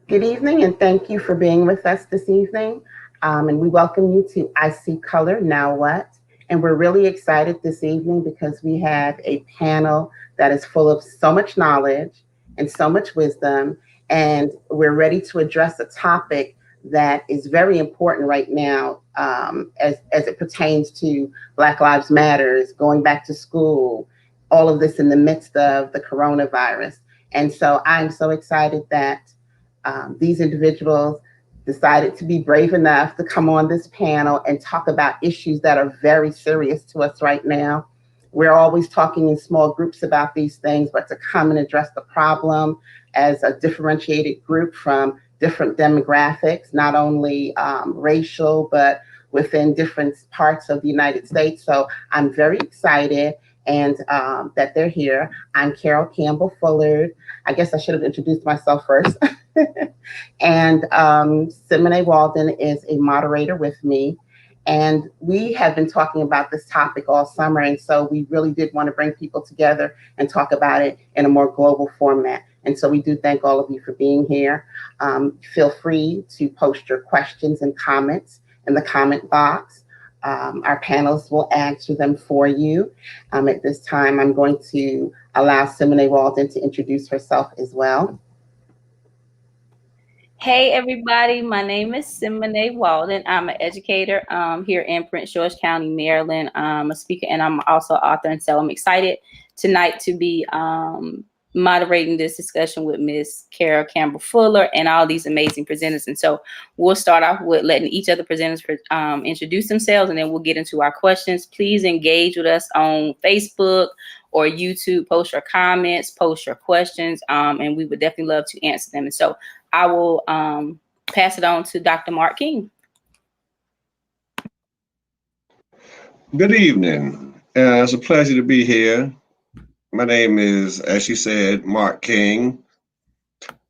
Good evening, and thank you for being with us this evening. And we welcome you to I See Color, Now What? And we're really excited this evening because we have a panel that is full of so much knowledge and so much wisdom. And we're ready to address a topic that is very important right now as it pertains to Black Lives Matters, going back to school, all of this in the midst of the coronavirus. And so I'm so excited that these individuals decided to be brave enough to come on this panel and talk about issues that are very serious to us right now. We're always talking in small groups about these things, but to come and address the problem as a differentiated group from different demographics, not only racial, but within different parts of the United States. So I'm very excited and that they're here. I'm Carol Campbell Fullard. I guess I should have introduced myself first. And Simone Walden is a moderator with me. And we have been talking about this topic all summer. And so we really did want to bring people together and talk about it in a more global format. And so we do thank all of you for being here. Feel free to post your questions and comments in the comment box. Our panelists will answer them for you. At this time, I'm going to allow Simone Walden to introduce herself as well. Hey everybody, my name is Simone Walden. I'm an educator here in Prince George County, Maryland. I'm a speaker and I'm also an author, and so I'm excited tonight to be moderating this discussion with Miss Carol Campbell Fuller and all these amazing presenters. And so we'll start off with letting each of the presenters introduce themselves, and then we'll get into our questions. Please engage with us on Facebook or YouTube. Post your comments, post your questions, and we would definitely love to answer them. And so I will pass it on to Dr. Mark King. Good evening. It's a pleasure to be here. My name is, as she said, Mark King.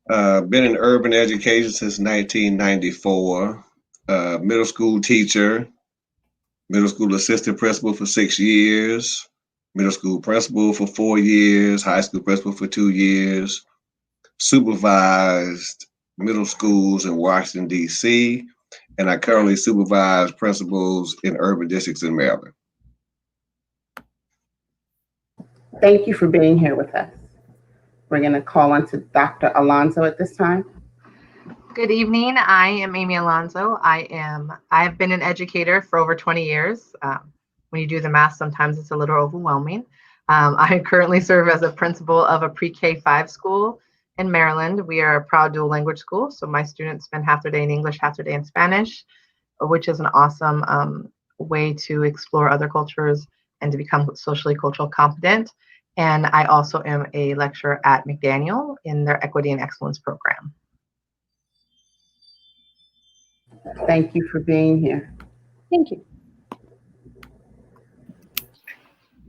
Been in urban education since 1994. Middle school teacher, middle school assistant principal for 6 years, middle school principal for 4 years, high school principal for 2 years, supervised middle schools in Washington, D.C., and I currently supervise principals in urban districts in Maryland. Thank you for being here with us. We're going to call on to Dr. Alonso at this time. Good evening. I am Amy Alonso. I've been an educator for over 20 years. When you do the math, sometimes it's a little overwhelming. I currently serve as a principal of a pre-K-5 school in Maryland. We are a proud dual language school, so my students spend half their day in English, half their day in Spanish, which is an awesome way to explore other cultures and to become socially cultural competent. And I also am a lecturer at McDaniel in their Equity and Excellence program. Thank you for being here. Thank you.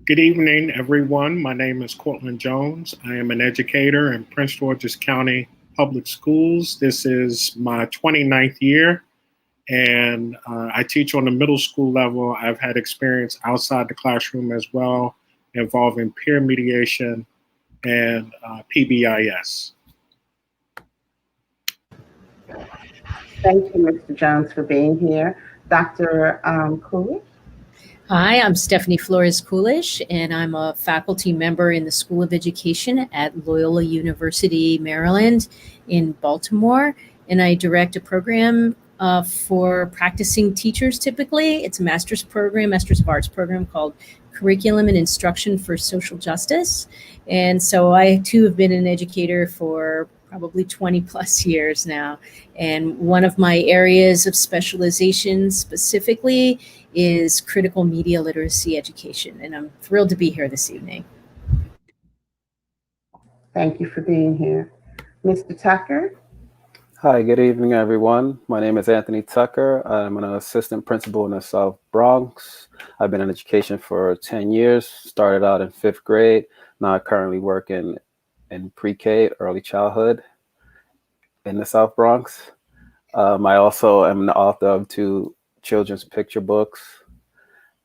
Good evening, everyone. My name is Cortland Jones. I am an educator in Prince George's County Public Schools. This is my 29th year, and I teach on the middle school level. I've had experience outside the classroom as well, involving peer mediation and PBIS. Thank you, Mr. Jones, for being here. Dr. Coolidge? Hi, I'm Stephanie Flores Coolidge, and I'm a faculty member in the School of Education at Loyola University, Maryland in Baltimore. And I direct a program for practicing teachers typically. It's a master's program, Master's of Arts program called Curriculum and Instruction for Social Justice. And so I too have been an educator for probably 20 plus years now. And one of my areas of specialization specifically is critical media literacy education. And I'm thrilled to be here this evening. Thank you for being here. Mr. Tucker? Hi, good evening, everyone. My name is Anthony Tucker. I'm an assistant principal in the South Bronx. I've been in education for 10 years, started out in 5th grade. Now I currently work in pre-K, early childhood in the South Bronx. I also am the author of 2 children's picture books.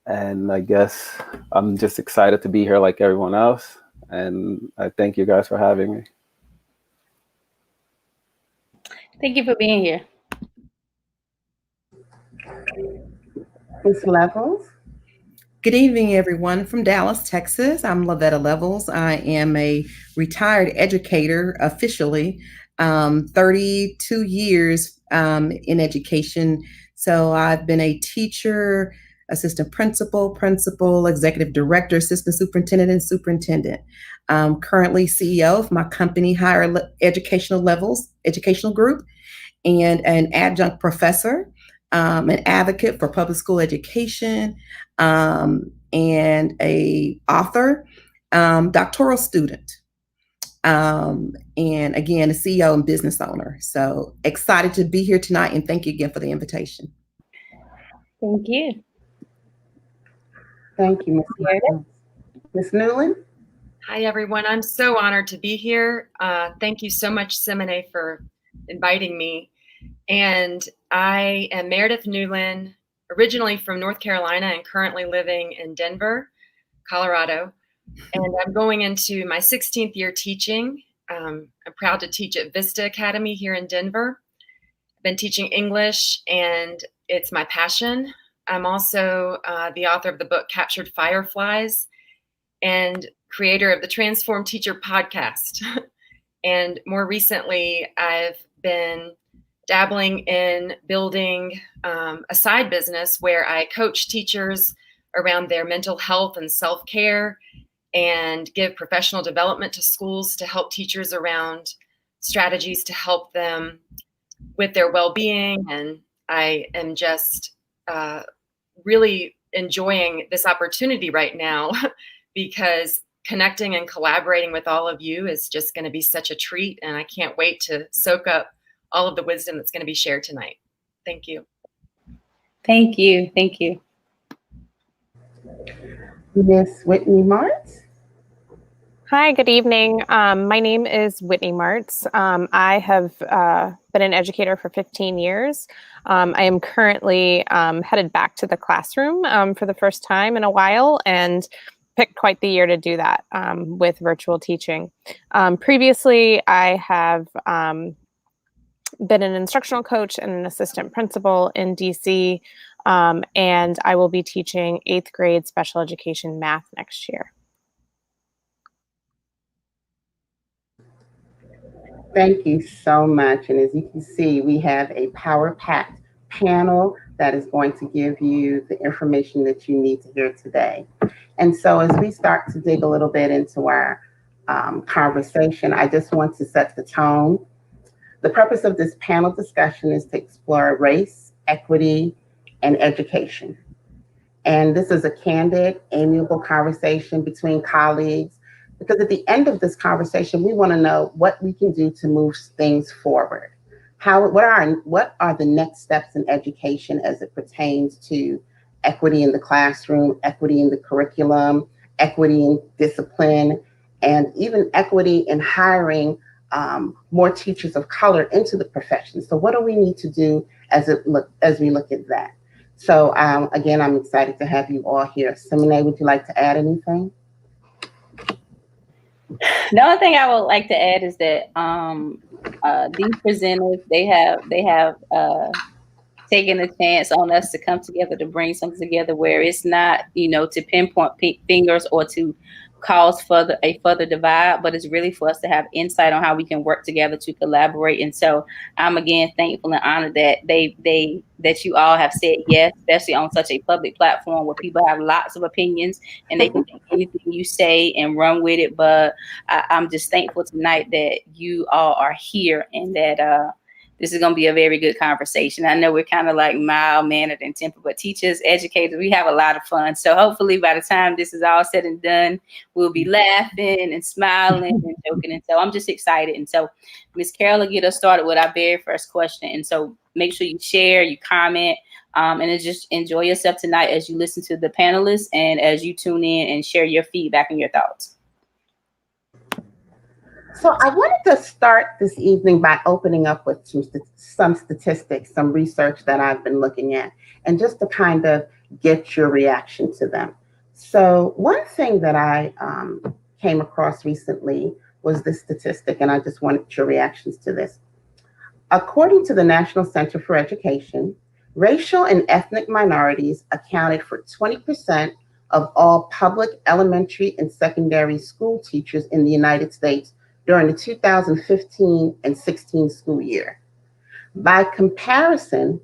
And I guess I'm just excited to be here like everyone else. And I thank you guys for having me. Thank you for being here. Ms. Levels? Good evening, everyone. From Dallas, Texas. I'm Lavetta Levels. I am a retired educator officially, 32 years in education. So I've been a teacher, assistant principal, executive director, assistant superintendent, and superintendent. I'm currently CEO of my company, Higher Educational Levels Educational Group, and an adjunct professor, an advocate for public school education, and a author, doctoral student, and again, a CEO and business owner. So excited to be here tonight, and thank you again for the invitation. Thank you. Thank you, Ms. Levels. Ms. Newland? Hi, everyone. I'm so honored to be here. Thank you so much, Simone, for inviting me. And I am Meredith Newland, originally from North Carolina and currently living in Denver, Colorado. And I'm going into my 16th year teaching. I'm proud to teach at Vista Academy here in Denver. I've been teaching English, and it's my passion. I'm also the author of the book Captured Fireflies and creator of the Transform Teacher podcast. And more recently, I've been dabbling in building a side business where I coach teachers around their mental health and self-care and give professional development to schools to help teachers around strategies to help them with their well-being. And I am just really enjoying this opportunity right now because connecting and collaborating with all of you is just going to be such a treat. And I can't wait to soak up all of the wisdom that's going to be shared tonight. Thank you. Thank you. Thank you. Ms. Whitney Martz? Hi, good evening. My name is Whitney Martz. I have been an educator for 15 years. I am currently headed back to the classroom for the first time in a while and picked quite the year to do that with virtual teaching. Previously, I have been an instructional coach and an assistant principal in DC, and I will be teaching 8th grade special education math next year. Thank you so much. And as you can see, we have a power-packed panel that is going to give you the information that you need to hear today. And so as we start to dig a little bit into our conversation, I just want to set the tone. The purpose of this panel discussion is to explore race, equity, and education. And this is a candid, amiable conversation between colleagues, because at the end of this conversation, we want to know what we can do to move things forward. What are the next steps in education as it pertains to equity in the classroom, equity in the curriculum, equity in discipline, and even equity in hiring more teachers of color into the profession. So what do we need to do as we look at that? So again, I'm excited to have you all here. Simone, would you like to add anything? The only thing I would like to add is that these presenters, they have taken a chance on us to come together to bring something together where it's not, to pinpoint fingers or to cause a further divide, but it's really for us to have insight on how we can work together to collaborate. And so I'm again thankful and honored that that you all have said yes, especially on such a public platform where people have lots of opinions and they can take anything you say and run with it. But I'm just thankful tonight that you all are here and that this is going to be a very good conversation. I know we're kind of like mild-mannered and tempered, but teachers, educators, we have a lot of fun. So hopefully by the time this is all said and done, we'll be laughing and smiling and joking. And so I'm just excited. And so Ms. Carol will get us started with our very first question. And so make sure you share, you comment, and just enjoy yourself tonight as you listen to the panelists and as you tune in and share your feedback and your thoughts. So I wanted to start this evening by opening up with some statistics, some research that I've been looking at, and just to kind of get your reaction to them. So one thing that I came across recently was this statistic, and I just wanted your reactions to this. According to the National Center for Education, racial and ethnic minorities accounted for 20% of all public elementary and secondary school teachers in the United States during the 2015 and 16 school year. By comparison,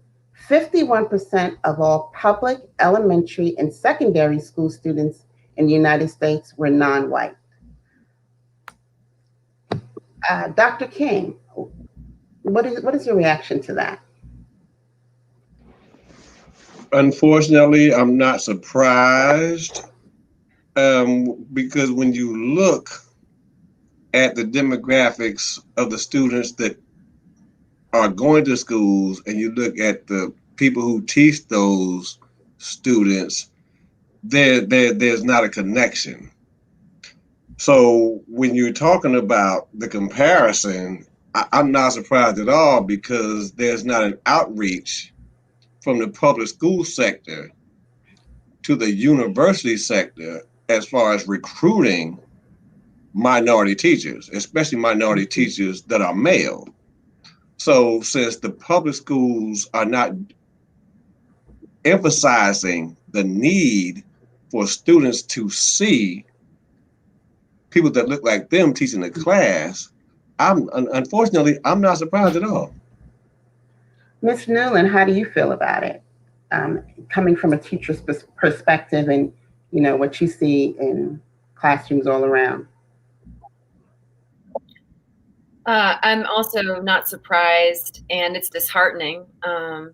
51% of all public elementary and secondary school students in the United States were non-white. Dr. King, what is your reaction to that? Unfortunately, I'm not surprised because when you look at the demographics of the students that are going to schools and you look at the people who teach those students, there's not a connection. So when you're talking about the comparison, I'm not surprised at all because there's not an outreach from the public school sector to the university sector as far as recruiting minority teachers, especially minority teachers that are male. So since the public schools are not emphasizing the need for students to see people that look like them teaching the class, unfortunately, I'm not surprised at all. Ms. Newland, how do you feel about it? Coming from a teacher's perspective and, you know, what you see in classrooms all around. I'm also not surprised, and it's disheartening. And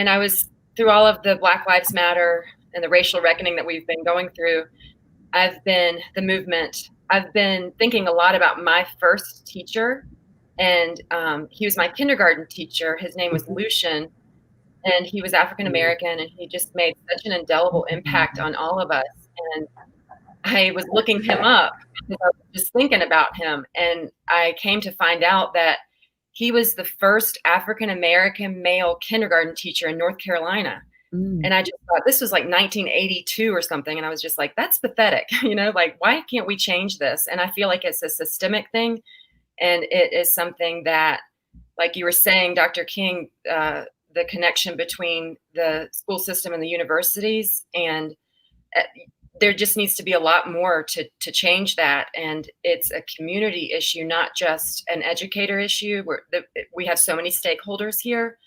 I was, through all of the Black Lives Matter and the racial reckoning that we've been going through, I've been thinking a lot about my first teacher, and he was my kindergarten teacher. His name was Lucian, and he was African American, and he just made such an indelible impact on all of us. And I was looking him up because I was just thinking about him, and I came to find out that he was the first African American male kindergarten teacher in North Carolina. And I just thought this was like 1982 or something. And I was just like, that's pathetic. You know, like, why can't we change this? And I feel like it's a systemic thing. And it is something that, like you were saying, Dr. King, the connection between the school system and the universities, and there just needs to be a lot more to change that. And it's a community issue, not just an educator issue. We have so many stakeholders here.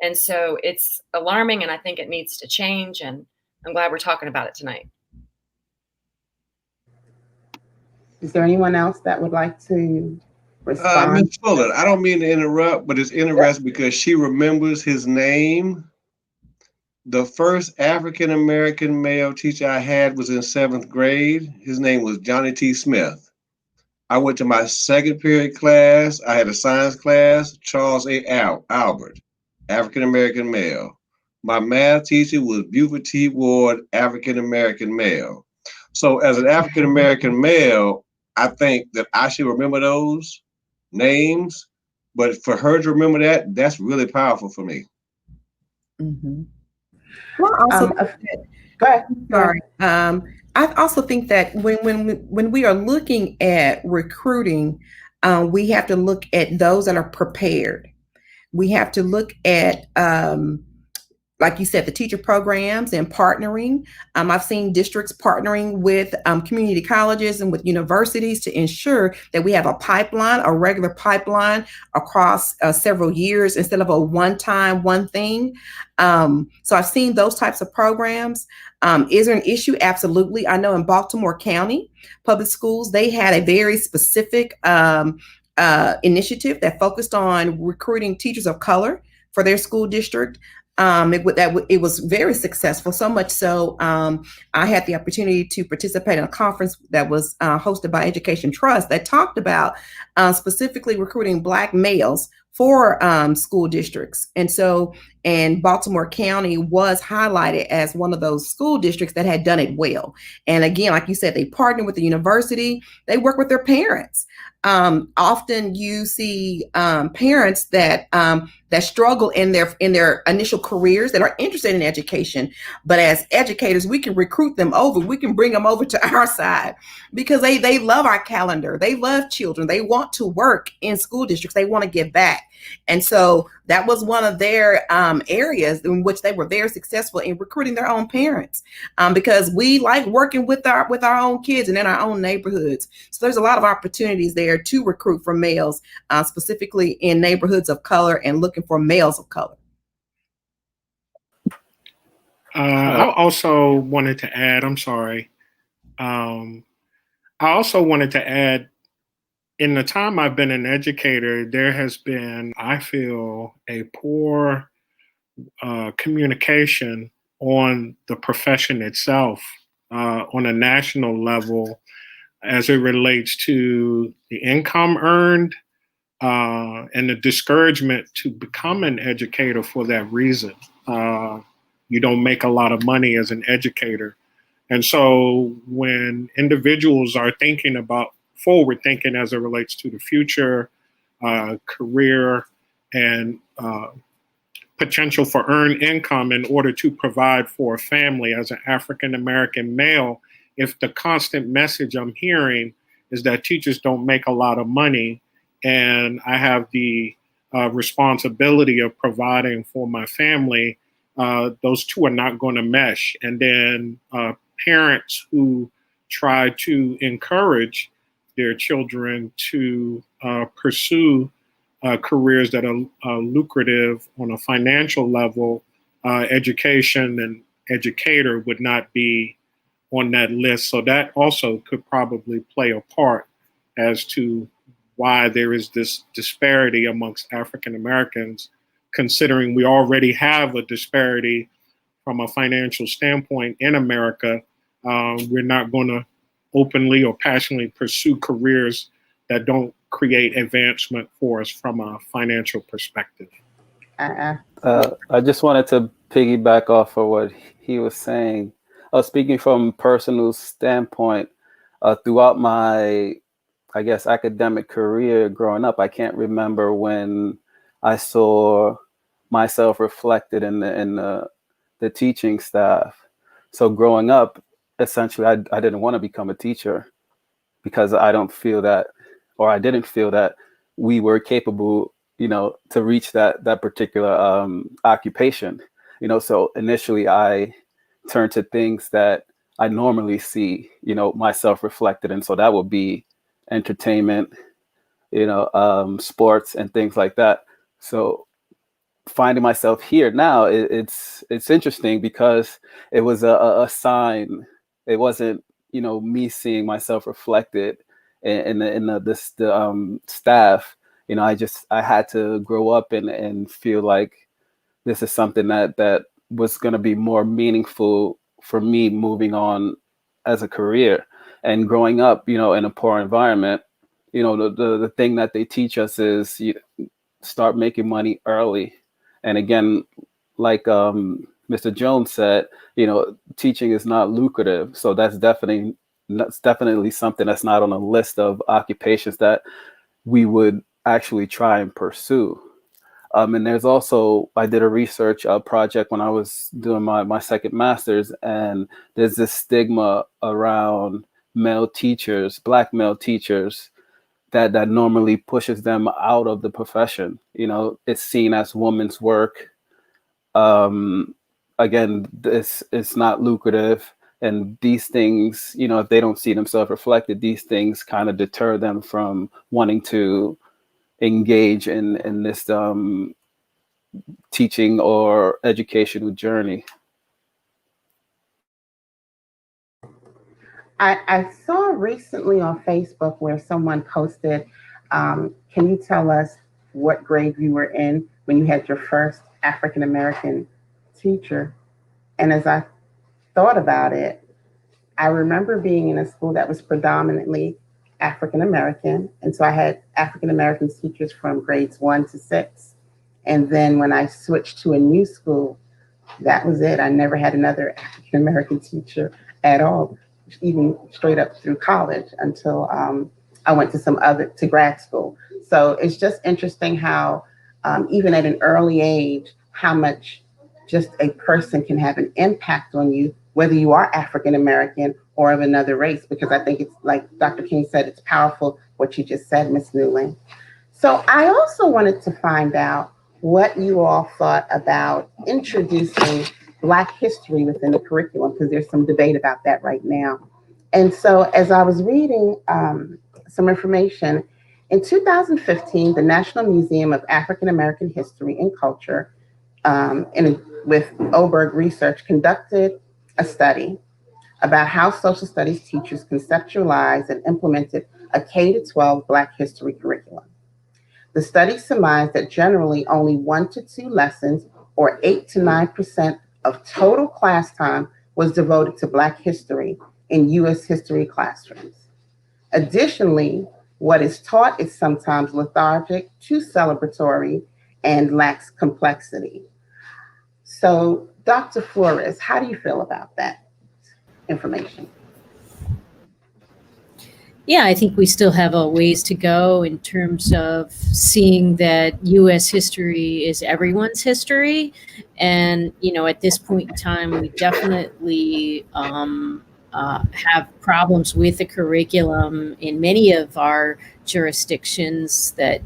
And so it's alarming, and I think it needs to change, and I'm glad we're talking about it tonight. Is there anyone else that would like to respond? Ms. Fuller, I don't mean to interrupt, but it's interesting because she remembers his name. The first African-American male teacher I had was in 7th grade. His name was Johnny T. Smith. I went to my second period class. I had a science class, Charles A. Albert, African-American male. My math teacher was Buford T. Ward, African-American male. So as an African-American male, I think that I should remember those names, but for her to remember that, that's really powerful for me. Mm-hmm. Well, also, go ahead. Sorry. I also think that when we are looking at recruiting, we have to look at those that are prepared. We have to look at, like you said, the teacher programs and partnering. I've seen districts partnering with community colleges and with universities to ensure that we have a pipeline, a regular pipeline across several years instead of a one-time, one thing. So I've seen those types of programs. Is there an issue? Absolutely. I know in Baltimore County Public Schools, they had a very specific initiative that focused on recruiting teachers of color for their school district. It was very successful, so much so I had the opportunity to participate in a conference that was hosted by Education Trust that talked about specifically recruiting Black males for school districts. And Baltimore County was highlighted as one of those school districts that had done it well. And again, like you said, they partner with the university, they work with their parents. Often you see parents that struggle in their initial careers that are interested in education, but as educators, we can recruit them over. We can bring them over to our side because they love our calendar. They love children. They want to work in school districts. They want to give back. And so that was one of their areas in which they were very successful in recruiting their own parents, because we like working with our own kids and in our own neighborhoods. So there's a lot of opportunities there to recruit for males, specifically in neighborhoods of color and looking for males of color. I also wanted to add, I'm sorry. I also wanted to add, in the time I've been an educator, there has been, I feel, a poor communication on the profession itself on a national level as it relates to the income earned and the discouragement to become an educator for that reason. You don't make a lot of money as an educator. And so when individuals are thinking about forward thinking as it relates to the future, career, and potential for earned income in order to provide for a family as an African-American male, if the constant message I'm hearing is that teachers don't make a lot of money and I have the responsibility of providing for my family, those two are not going to mesh. And then parents who try to encourage their children to pursue careers that are lucrative on a financial level, education and educator would not be on that list. So that also could probably play a part as to why there is this disparity amongst African Americans, considering we already have a disparity from a financial standpoint in America. We're not going to openly or passionately pursue careers that don't create advancement for us from a financial perspective. I just wanted to piggyback off of what he was saying. Speaking from personal standpoint, throughout my, I guess, academic career growing up, I can't remember when I saw myself reflected in the teaching staff. So growing up, essentially, I didn't want to become a teacher because I didn't feel that we were capable, to reach that particular occupation. So initially I turned to things that I normally see, myself reflected in. So that would be entertainment, sports and things like that. So finding myself here now, it's interesting because it was a sign. It wasn't, me seeing myself reflected in the staff. I had to grow up and feel like this is something that was going to be more meaningful for me moving on as a career. And growing up, in a poor environment, the thing that they teach us is you start making money early. And again, like Mr. Jones said, teaching is not lucrative. So that's definitely something that's not on a list of occupations that we would actually try and pursue. And there's also, I did a research project when I was doing my second master's, and there's this stigma around male teachers, Black male teachers, that normally pushes them out of the profession. It's seen as women's work. Again, this is not lucrative. And these things, if they don't see themselves reflected, these things kind of deter them from wanting to engage in this teaching or educational journey. I saw recently on Facebook where someone posted, can you tell us what grade you were in when you had your first African-American teacher? And as I thought about it, I remember being in a school that was predominantly African-American. And so I had African-American teachers from grades 1 to 6. And then when I switched to a new school, that was it. I never had another African-American teacher at all, even straight up through college until I went to grad school. So it's just interesting how even at an early age, how much just a person can have an impact on you, whether you are African-American or of another race, because I think it's like Dr. King said, it's powerful what you just said, Ms. Newland. So I also wanted to find out what you all thought about introducing Black history within the curriculum, because there's some debate about that right now. And so as I was reading some information, in 2015, the National Museum of African American History and Culture with Oberg Research conducted a study about how social studies teachers conceptualized and implemented a K-12 Black history curriculum. The study surmised that generally only 1 to 2 lessons, or 8 to 9% of total class time, was devoted to Black history in U.S. history classrooms. Additionally, what is taught is sometimes lethargic, too celebratory, and lacks complexity. So, Dr. Flores, how do you feel about that information? Yeah, I think we still have a ways to go in terms of seeing that U.S. history is everyone's history. And, at this point in time, we definitely have problems with the curriculum in many of our jurisdictions that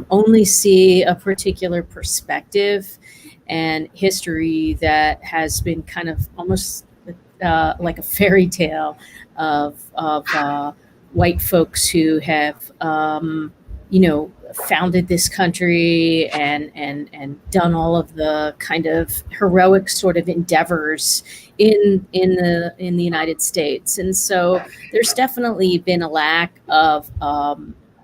only see a particular perspective and history that has been kind of almost like a fairy tale of white folks who have, founded this country and done all of the kind of heroic sort of endeavors in the United States. And so there's definitely been a lack of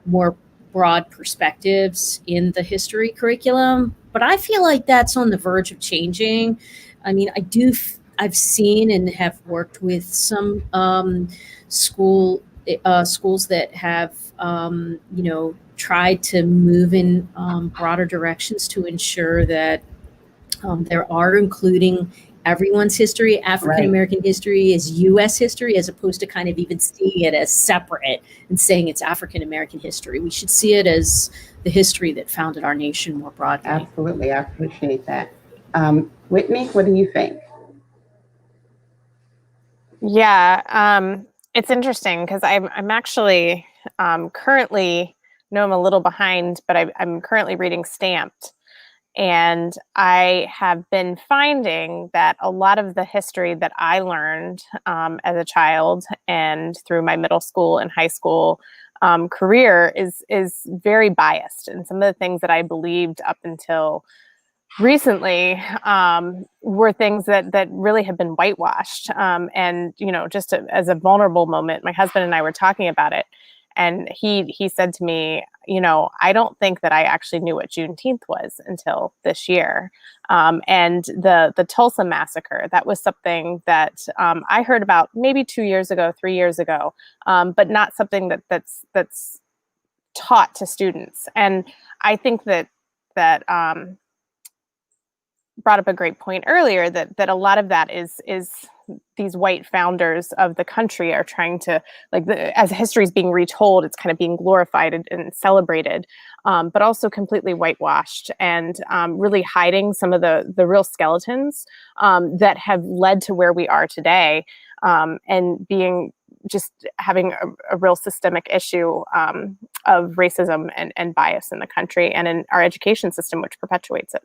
more broad perspectives in the history curriculum, but I feel like that's on the verge of changing. I mean, I've seen and have worked with some schools that have, tried to move in broader directions to ensure that there are including everyone's history. African American history is U.S. history, as opposed to kind of even seeing it as separate and saying it's African American history. We should see it as the history that founded our nation more broadly. Absolutely, I appreciate that. Whitney, what do you think? Yeah, it's interesting because I'm actually currently, I'm a little behind, but I'm currently reading Stamped. And I have been finding that a lot of the history that I learned as a child and through my middle school and high school career is very biased. And some of the things that I believed up until recently were things that really have been whitewashed. And, just as a vulnerable moment, my husband and I were talking about it. And he said to me, I don't think that I actually knew what Juneteenth was until this year. And the Tulsa massacre, that was something that I heard about maybe 2 years ago, 3 years ago, but not something that's taught to students. And I think that brought up a great point earlier that a lot of that is these white founders of the country are trying to, as history is being retold, it's kind of being glorified and celebrated, but also completely whitewashed and really hiding some of the real skeletons that have led to where we are today, and being just having a real systemic issue of racism and bias in the country and in our education system, which perpetuates it.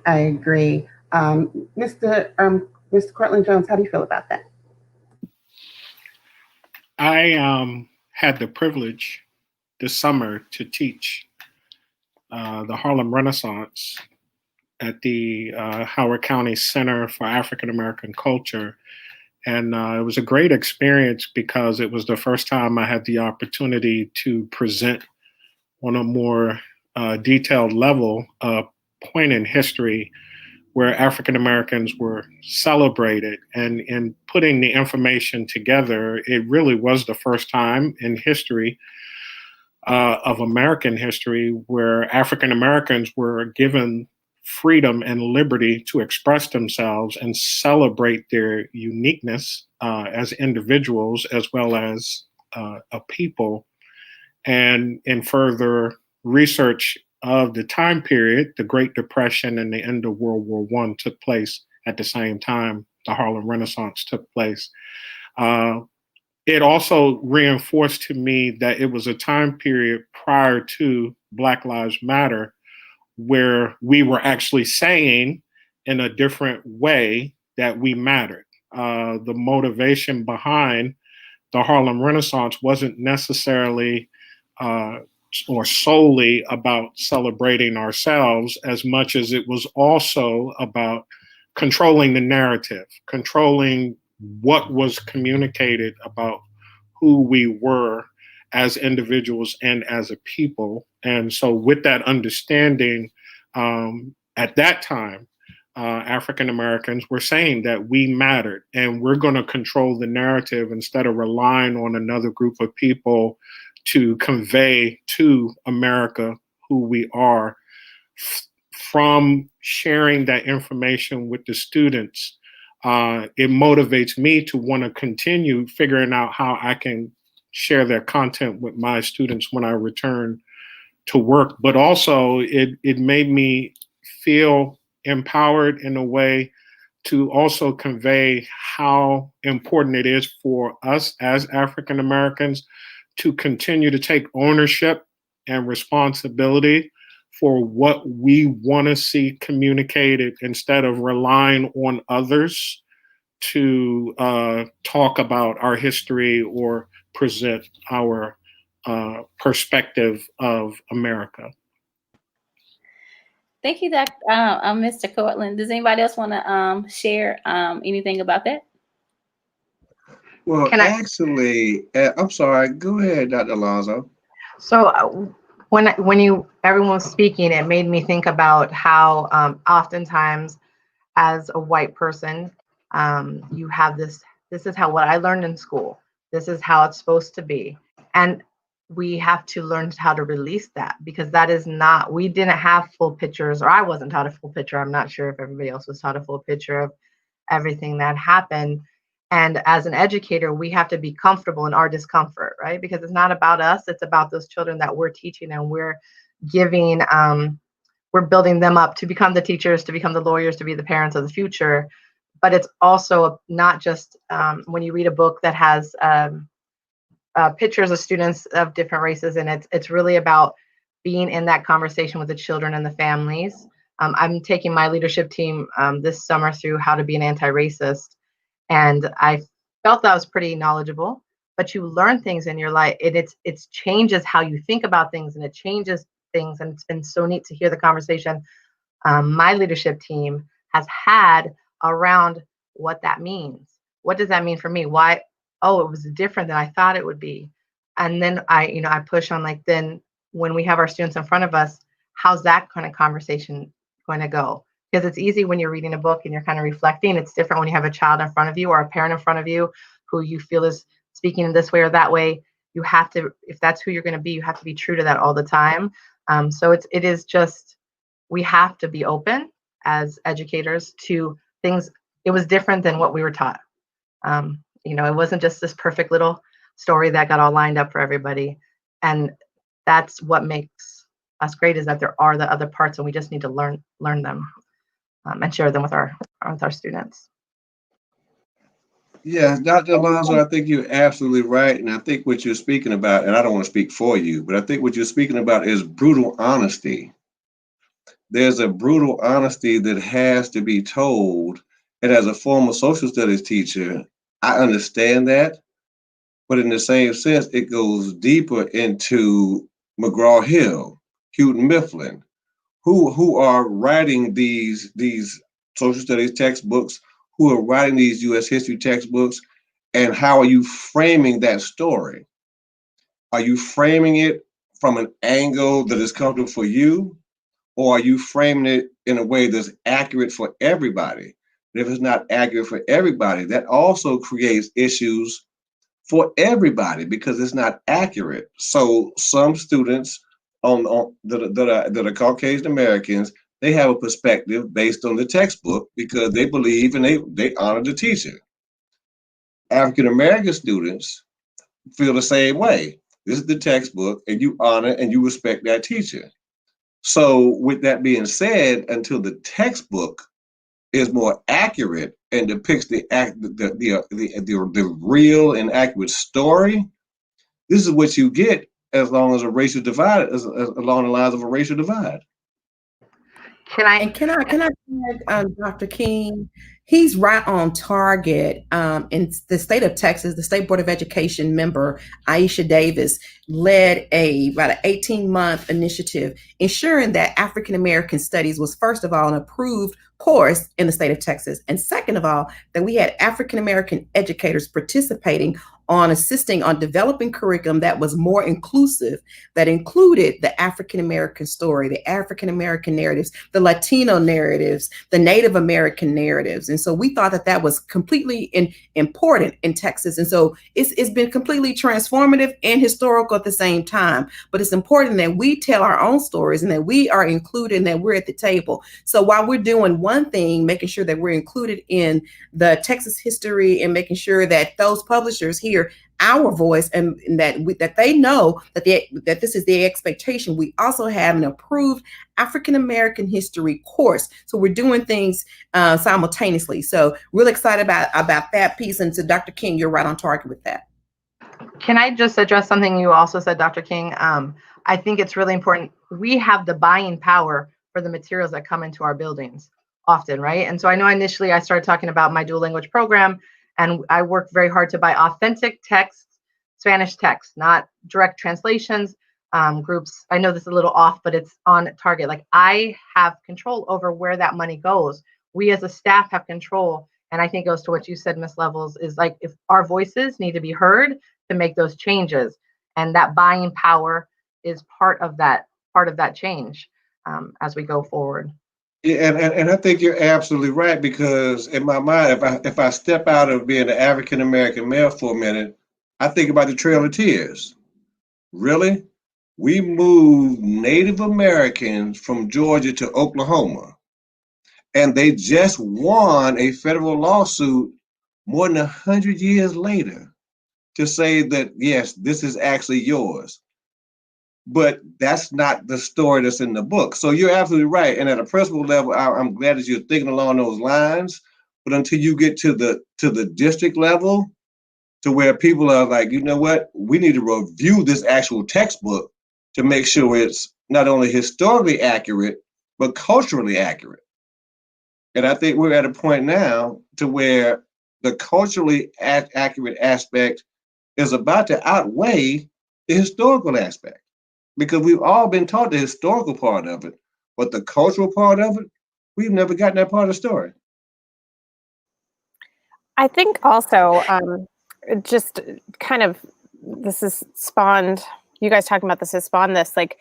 I agree. Mr. Cortland Jones, how do you feel about that? I had the privilege this summer to teach the Harlem Renaissance at the Howard County Center for African American Culture. And it was a great experience because it was the first time I had the opportunity to present on a more detailed level a point in history where African Americans were celebrated. And in putting the information together, it really was the first time in history of American history where African Americans were given freedom and liberty to express themselves and celebrate their uniqueness as individuals as well as a people. And in further research of the time period, the Great Depression and the end of World War I took place at the same time the Harlem Renaissance took place. it also reinforced to me that it was a time period prior to Black Lives Matter where we were actually saying in a different way that we mattered. The motivation behind the Harlem Renaissance wasn't necessarily or solely about celebrating ourselves as much as it was also about controlling the narrative, controlling what was communicated about who we were as individuals and as a people. And so with that understanding, at that time, African Americans were saying that we mattered and we're going to control the narrative instead of relying on another group of people to convey to America who we are. From sharing that information with the students, it motivates me to want to continue figuring out how I can share that content with my students when I return to work. But also it made me feel empowered in a way to also convey how important it is for us as African Americans to continue to take ownership and responsibility for what we want to see communicated instead of relying on others to talk about our history or present our perspective of America. Thank you, Mr. Cortland. Does anybody else want to share anything about that? Well, actually, I'm sorry. Go ahead, Dr. Alonzo. So when everyone was speaking, it made me think about how oftentimes as a white person, you have this is how what I learned in school. This is how it's supposed to be. And we have to learn how to release that, because that is not, we didn't have full pictures, or I wasn't taught a full picture. I'm not sure if everybody else was taught a full picture of everything that happened. And as an educator, we have to be comfortable in our discomfort, right? Because it's not about us, it's about those children that we're teaching, and we're giving, we're building them up to become the teachers, to become the lawyers, to be the parents of the future. But it's also not just when you read a book that has pictures of students of different races, and it's really about being in that conversation with the children and the families. I'm taking my leadership team this summer through how to be an anti-racist, and I felt that was pretty knowledgeable. But you learn things in your life, it changes how you think about things, and it changes things, and it's been so neat to hear the conversation my leadership team has had around what that means. What does that mean for me? Why? Oh, it was different than I thought it would be. And then I push on, like, then when we have our students in front of us, how's that kind of conversation going to go? Because it's easy when you're reading a book and you're kind of reflecting. It's different when you have a child in front of you or a parent in front of you who you feel is speaking in this way or that way. You have to, if that's who you're going to be, you have to be true to that all the time. So it is just, we have to be open as educators to things. It was different than what we were taught. It wasn't just this perfect little story that got all lined up for everybody. And that's what makes us great, is that there are the other parts, and we just need to learn them and share them with our students. Yeah, Dr. Alonzo, I think you're absolutely right. And I think what you're speaking about, and I don't want to speak for you, but I think what you're speaking about is brutal honesty. There's a brutal honesty that has to be told. And as a former social studies teacher, I understand that. But in the same sense, it goes deeper into McGraw-Hill, Houghton Mifflin, who are writing these social studies textbooks, who are writing these U.S. history textbooks, and how are you framing that story? Are you framing it from an angle that is comfortable for you, or are you framing it in a way that's accurate for everybody? And if it's not accurate for everybody, that also creates issues for everybody because it's not accurate. So some students that are Caucasian Americans, they have a perspective based on the textbook because they believe and they honor the teacher. African American students feel the same way. This is the textbook, and you honor and you respect that teacher. So with that being said, until the textbook is more accurate and depicts the real and accurate story, this is what you get as long as a racial divide, as along the lines of a racial divide. Can I add, Dr. King, he's right on target. In the state of Texas, the State Board of Education member, Aisha Davis, led about an 18-month initiative ensuring that African American Studies was, first of all, an approved course in the state of Texas. And second of all, that we had African American educators participating on assisting on developing curriculum that was more inclusive, that included the African American story, the African American narratives, the Latino narratives, the Native American narratives. And so we thought that that was completely important in Texas. And so it's been completely transformative and historical at the same time. But it's important that we tell our own stories and that we are included and that we're at the table. So while we're doing one thing, making sure that we're included in the Texas history and making sure that those publishers hear our voice and that they know that this is the expectation. We also have an approved African American history course, so we're doing things simultaneously. So really excited about that piece. And to Dr. King, you're right on target with that. Can I just address something you also said, Dr. King? I think it's really important. We have the buying power for the materials that come into our buildings often, right? And so I know initially I started talking about my dual language program, and I work very hard to buy authentic texts, Spanish text, not direct translations, groups. I know this is a little off, but it's on target. Like, I have control over where that money goes. We as a staff have control. And I think it goes to what you said, Ms. Levels, is like, if our voices need to be heard to make those changes, and that buying power is part of that change as we go forward. Yeah, and I think you're absolutely right, because in my mind, if I step out of being an African American male for a minute, I think about the Trail of Tears. Really? We moved Native Americans from Georgia to Oklahoma, and they just won a federal lawsuit more than 100 years later to say that, yes, this is actually yours. But that's not the story that's in the book. So you're absolutely right. And at a principal level, I'm glad that you're thinking along those lines. But until you get to the district level, to where people are like, you know what, we need to review this actual textbook to make sure it's not only historically accurate, but culturally accurate. And I think we're at a point now to where the culturally accurate aspect is about to outweigh the historical aspect. Because we've all been taught the historical part of it, but the cultural part of it, we've never gotten that part of the story. I think also, just kind of, this has spawned, you guys talking about this has spawned this, like,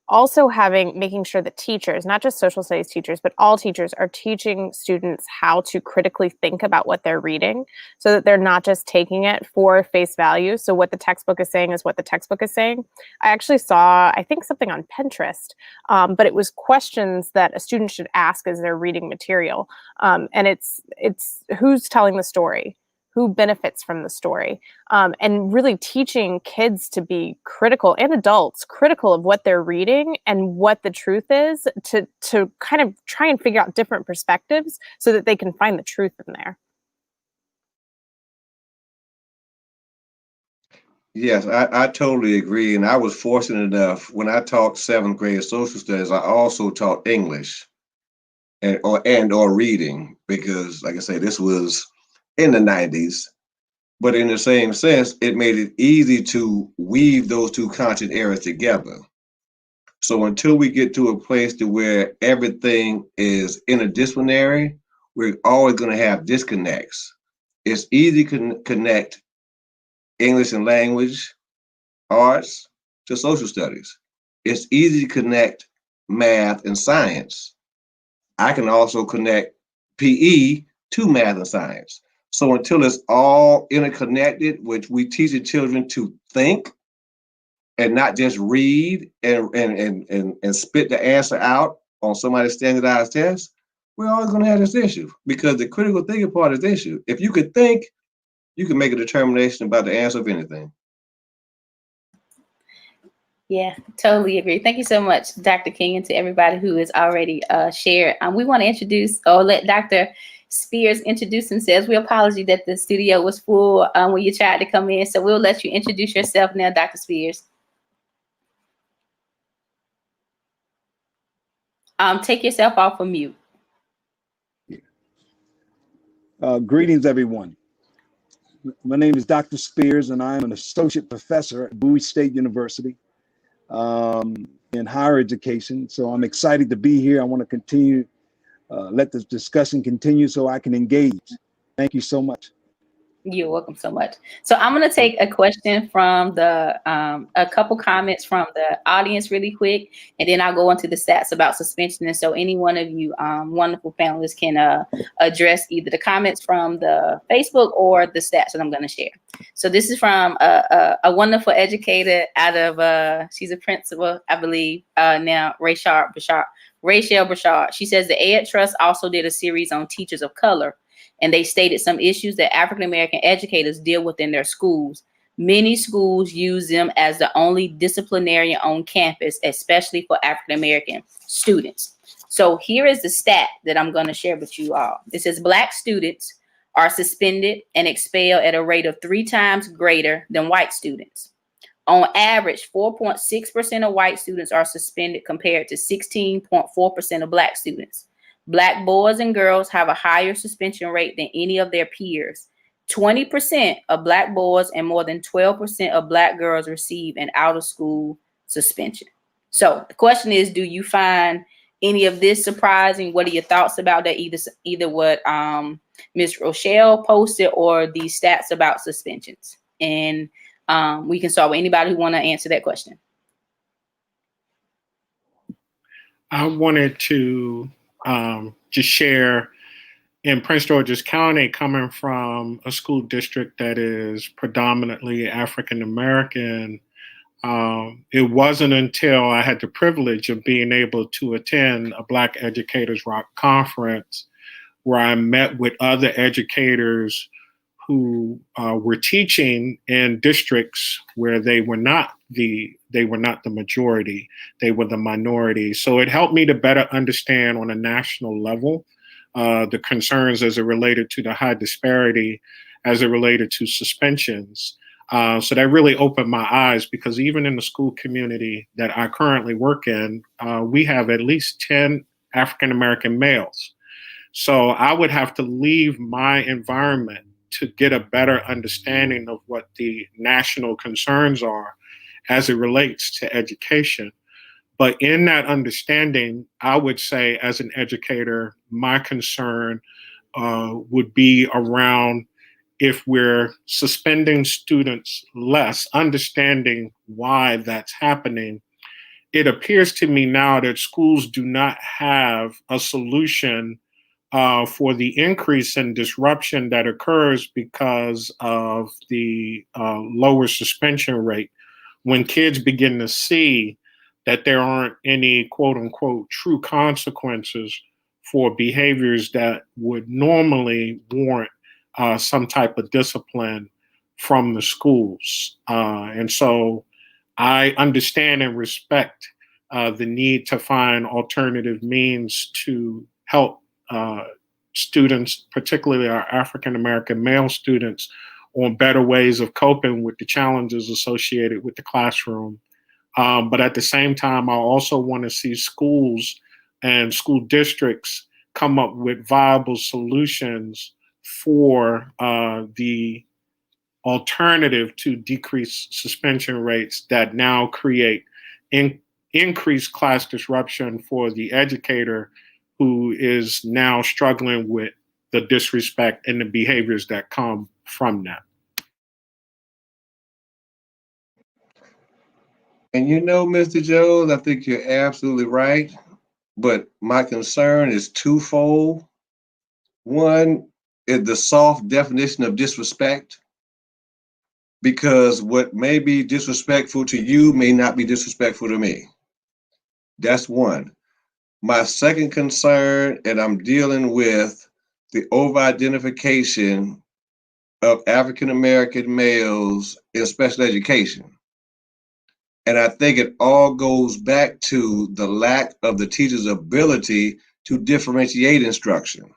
also making sure that teachers, not just social studies teachers, but all teachers are teaching students how to critically think about what they're reading, so that they're not just taking it for face value. So what the textbook is saying is what the textbook is saying. I actually saw, I think, something on Pinterest, but it was questions that a student should ask as they're reading material. And it's who's telling the story? Who benefits from the story, and really teaching kids to be critical, and adults critical of what they're reading and what the truth is, to kind of try and figure out different perspectives so that they can find the truth in there. Yes, I totally agree. And I was fortunate enough, when I taught 7th grade social studies, I also taught English or reading, because, like I say, this was in the 90s, but in the same sense, it made it easy to weave those two content areas together. So until we get to a place to where everything is interdisciplinary, we're always going to have disconnects. It's easy to connect English and language, arts to social studies. It's easy to connect math and science. I can also connect PE to math and science. So until it's all interconnected, which we teach the children to think and not just read and spit the answer out on somebody's standardized test, we're always going to have this issue, because the critical thinking part is the issue. If you could think, you can make a determination about the answer of anything. Yeah, totally agree. Thank you so much, Dr. King, and to everybody who has already shared. We want to introduce or let Dr. Spears introduce themselves. We apologize that the studio was full when you tried to come in, so we'll let you introduce yourself now, Dr. Spears. Take yourself off of mute. Greetings, everyone. My name is Dr. Spears, and I'm an associate professor at Bowie State University in higher education. So I'm excited to be here. I want to continue, let this discussion continue so I can engage. Thank you so much. You're welcome so much. So I'm going to take a question from the, a couple comments from the audience really quick, and then I'll go into the stats about suspension. And so any one of you wonderful panelists can address either the comments from the Facebook or the stats that I'm going to share. So this is from a wonderful educator out of, she's a principal, I believe, now, Rachel Bouchard. She says the Ed Trust also did a series on teachers of color, and they stated some issues that African-American educators deal with in their schools. Many schools use them as the only disciplinarian on campus, especially for African-American students. So here is the stat that I'm going to share with you all. It says Black students are suspended and expelled at a rate of 3 times greater than white students. On average, 4.6% of white students are suspended compared to 16.4% of Black students. Black boys and girls have a higher suspension rate than any of their peers. 20% of Black boys and more than 12% of Black girls receive an out-of-school suspension. So the question is, do you find any of this surprising? What are your thoughts about that? Either what Ms. Rochelle posted or the stats about suspensions. And we can start with anybody who want to answer that question. I wanted to just share in Prince George's County, coming from a school district that is predominantly African American, it wasn't until I had the privilege of being able to attend a Black Educators Rock Conference where I met with other educators who were teaching in districts where they were not the majority, they were the minority. So it helped me to better understand on a national level the concerns as it related to the high disparity, as it related to suspensions. So that really opened my eyes, because even in the school community that I currently work in, we have at least 10 African American males. So I would have to leave my environment to get a better understanding of what the national concerns are as it relates to education. But in that understanding, I would say as an educator, my concern would be around if we're suspending students less, understanding why that's happening. It appears to me now that schools do not have a solution for the increase in disruption that occurs because of the lower suspension rate. When kids begin to see that there aren't any quote unquote true consequences for behaviors that would normally warrant some type of discipline from the schools. And so I understand and respect the need to find alternative means to help students, particularly our African American male students, on better ways of coping with the challenges associated with the classroom. But at the same time, I also want to see schools and school districts come up with viable solutions for the alternative to decreased suspension rates that now create increased class disruption for the educator who is now struggling with the disrespect and the behaviors that come from that. And you know, Mr. Jones, I think you're absolutely right. But my concern is twofold. One is the soft definition of disrespect, because what may be disrespectful to you may not be disrespectful to me. That's one. My second concern, and I'm dealing with the over-identification of African American males in special education. And I think it all goes back to the lack of the teacher's ability to differentiate instruction.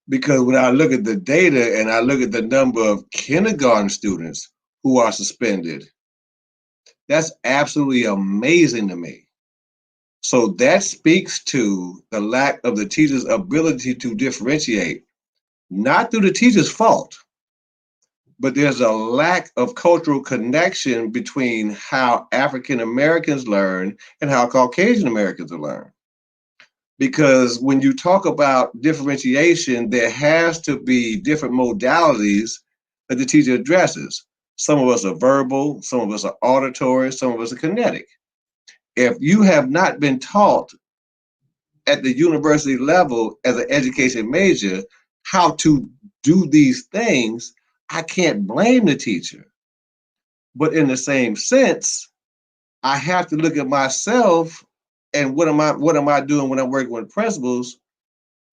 Because when I look at the data and I look at the number of kindergarten students who are suspended, that's absolutely amazing to me. So that speaks to the lack of the teacher's ability to differentiate, not through the teacher's fault, but there's a lack of cultural connection between how African Americans learn and how Caucasian Americans learn. Because when you talk about differentiation, there has to be different modalities that the teacher addresses. Some of us are verbal, some of us are auditory, some of us are kinetic. If you have not been taught at the university level as an education major how to do these things, I can't blame the teacher. But in the same sense, I have to look at myself and what am I doing when I'm working with principals?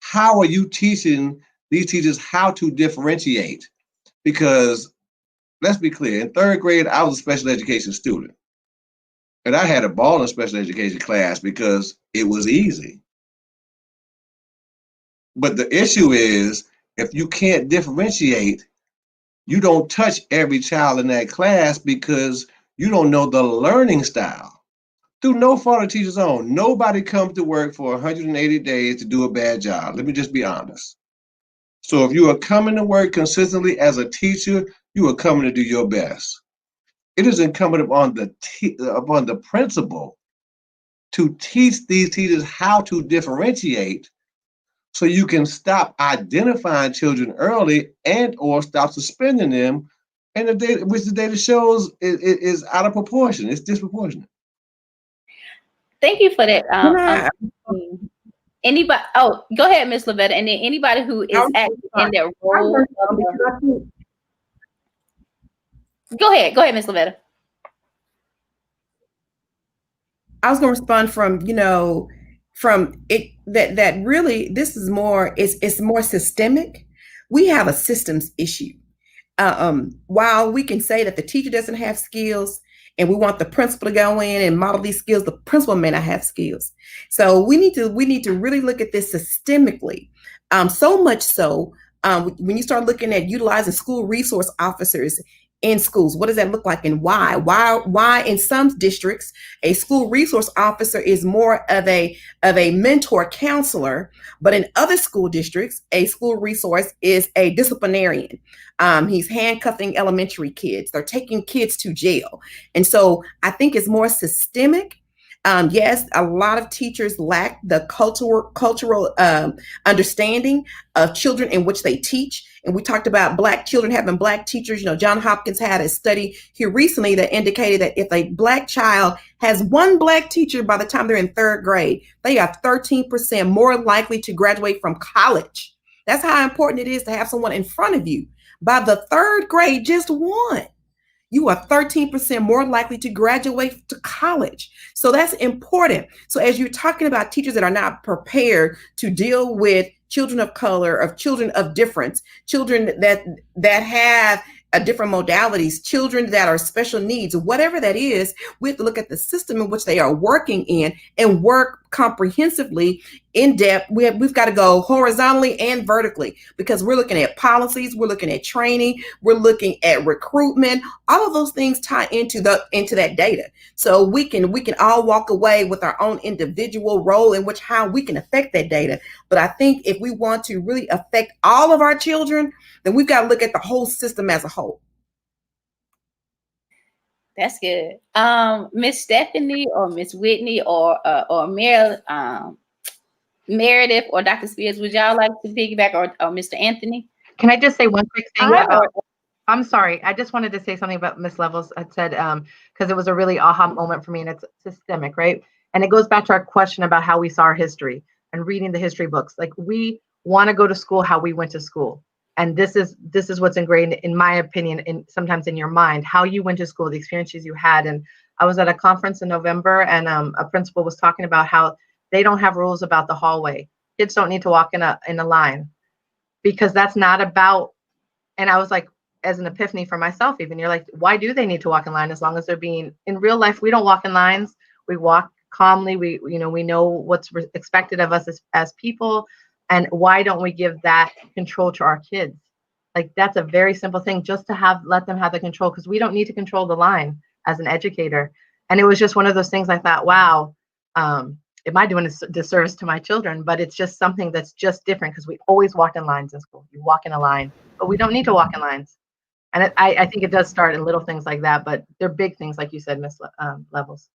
How are you teaching these teachers how to differentiate? Because let's be clear, in third grade, I was a special education student. And I had a ball in special education class because it was easy. But the issue is, if you can't differentiate, you don't touch every child in that class because you don't know the learning style. Through no fault of teacher's own, nobody comes to work for 180 days to do a bad job. Let me just be honest. So if you are coming to work consistently as a teacher, you are coming to do your best. It is incumbent upon the principal to teach these teachers how to differentiate so you can stop identifying children early and or stop suspending them, and the data, which the data shows is out of proportion. It's disproportionate. Thank you for that. Anybody? Oh, go ahead, Ms. Lavetta, and then anybody who is active in their role. Go ahead, Ms. Lavetta. I was going to respond from it that really this is more it's more systemic. We have a systems issue. While we can say that the teacher doesn't have skills and we want the principal to go in and model these skills, the principal may not have skills. So we need to really look at this systemically. So much so when you start looking at utilizing school resource officers in schools, what does that look like and why? Why in some districts a school resource officer is more of a mentor counselor, but in other school districts a school resource is a disciplinarian. He's handcuffing elementary kids. They're taking kids to jail. And so I think it's more systemic. Yes, a lot of teachers lack the cultural understanding of children in which they teach. And we talked about Black children having Black teachers. John Hopkins had a study here recently that indicated that if a Black child has one Black teacher by the time they're in third grade, they are 13% more likely to graduate from college. That's how important it is to have someone in front of you. By the third grade, just one, you are 13% more likely to graduate to college. So that's important. So as you're talking about teachers that are not prepared to deal with children of color, of children of difference, children that have different modalities, children that are special needs, whatever that is, we have to look at the system in which they are working in and work comprehensively in depth. We've got to go horizontally and vertically because we're looking at policies, we're looking at training, we're looking at recruitment. All of those things tie into that data. So we can all walk away with our own individual role in which how we can affect that data. But I think if we want to really affect all of our children, then we've got to look at the whole system as a whole. That's good. Miss Stephanie or Miss Whitney or Meredith or Dr. Spears, would y'all like to piggyback or Mr. Anthony? Can I just say one quick thing? I'm sorry. I just wanted to say something about Miss Levels had said, because it was a really aha moment for me, and it's systemic, right? And it goes back to our question about how we saw our history and reading the history books. Like, we want to go to school how we went to school. And this is what's ingrained, in my opinion, sometimes in your mind, how you went to school, the experiences you had. And I was at a conference in November, and a principal was talking about how they don't have rules about the hallway. Kids don't need to walk in a line because that's not about. And I was like, as an epiphany for myself, even. You're like, why do they need to walk in line as long as they're being in real life? We don't walk in lines. We walk calmly. We know what's expected of us as people. And why don't we give that control to our kids? Like, that's a very simple thing, just to let them have the control, because we don't need to control the line as an educator. And it was just one of those things I thought, wow, am I doing a disservice to my children? But it's just something that's just different, because we always walk in lines in school. You walk in a line, but we don't need to walk in lines. And I think it does start in little things like that, but they're big things, like you said, Miss Levels.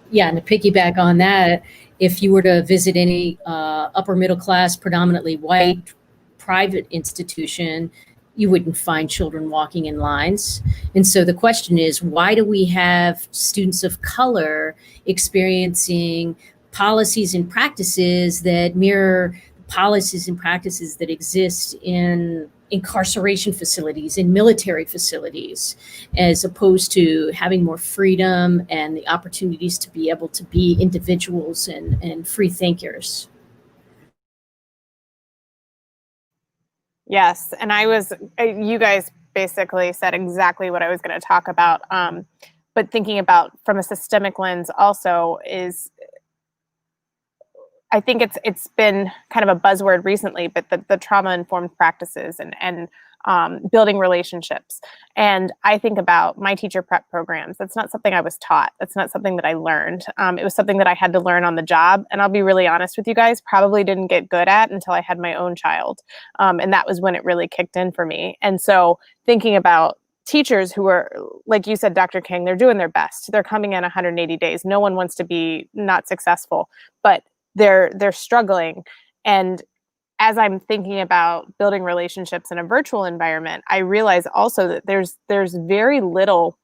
Yeah, and to piggyback on that, if you were to visit any upper middle class, predominantly white private institution, you wouldn't find children walking in lines. And so the question is, why do we have students of color experiencing policies and practices that mirror policies and practices that exist in incarceration facilities, in military facilities, as opposed to having more freedom and the opportunities to be able to be individuals and free thinkers? Yes, and you guys basically said exactly what I was going to talk about. But thinking about from a systemic lens also is, I think it's been kind of a buzzword recently, but the trauma-informed practices and building relationships. And I think about my teacher prep programs. That's not something I was taught. That's not something that I learned. It was something that I had to learn on the job. And I'll be really honest with you guys, probably didn't get good at until I had my own child. And that was when it really kicked in for me. And so thinking about teachers who are, like you said, Dr. King, they're doing their best. They're coming in 180 days. No one wants to be not successful, but they're struggling. And as I'm thinking about building relationships in a virtual environment, I realize also that there's very little,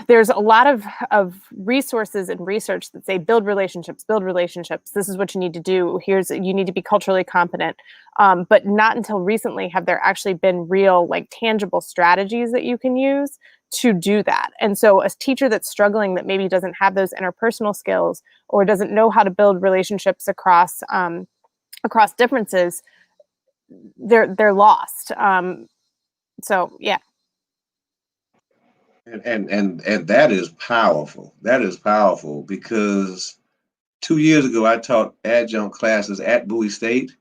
there's a lot of resources and research that say build relationships. This is what you need to do. You need to be culturally competent. But not until recently have there actually been real, like, tangible strategies that you can use to do that. And so a teacher that's struggling, that maybe doesn't have those interpersonal skills or doesn't know how to build relationships across differences, they're lost. So yeah. And that is powerful. That is powerful, because 2 years ago I taught adjunct classes at Bowie State,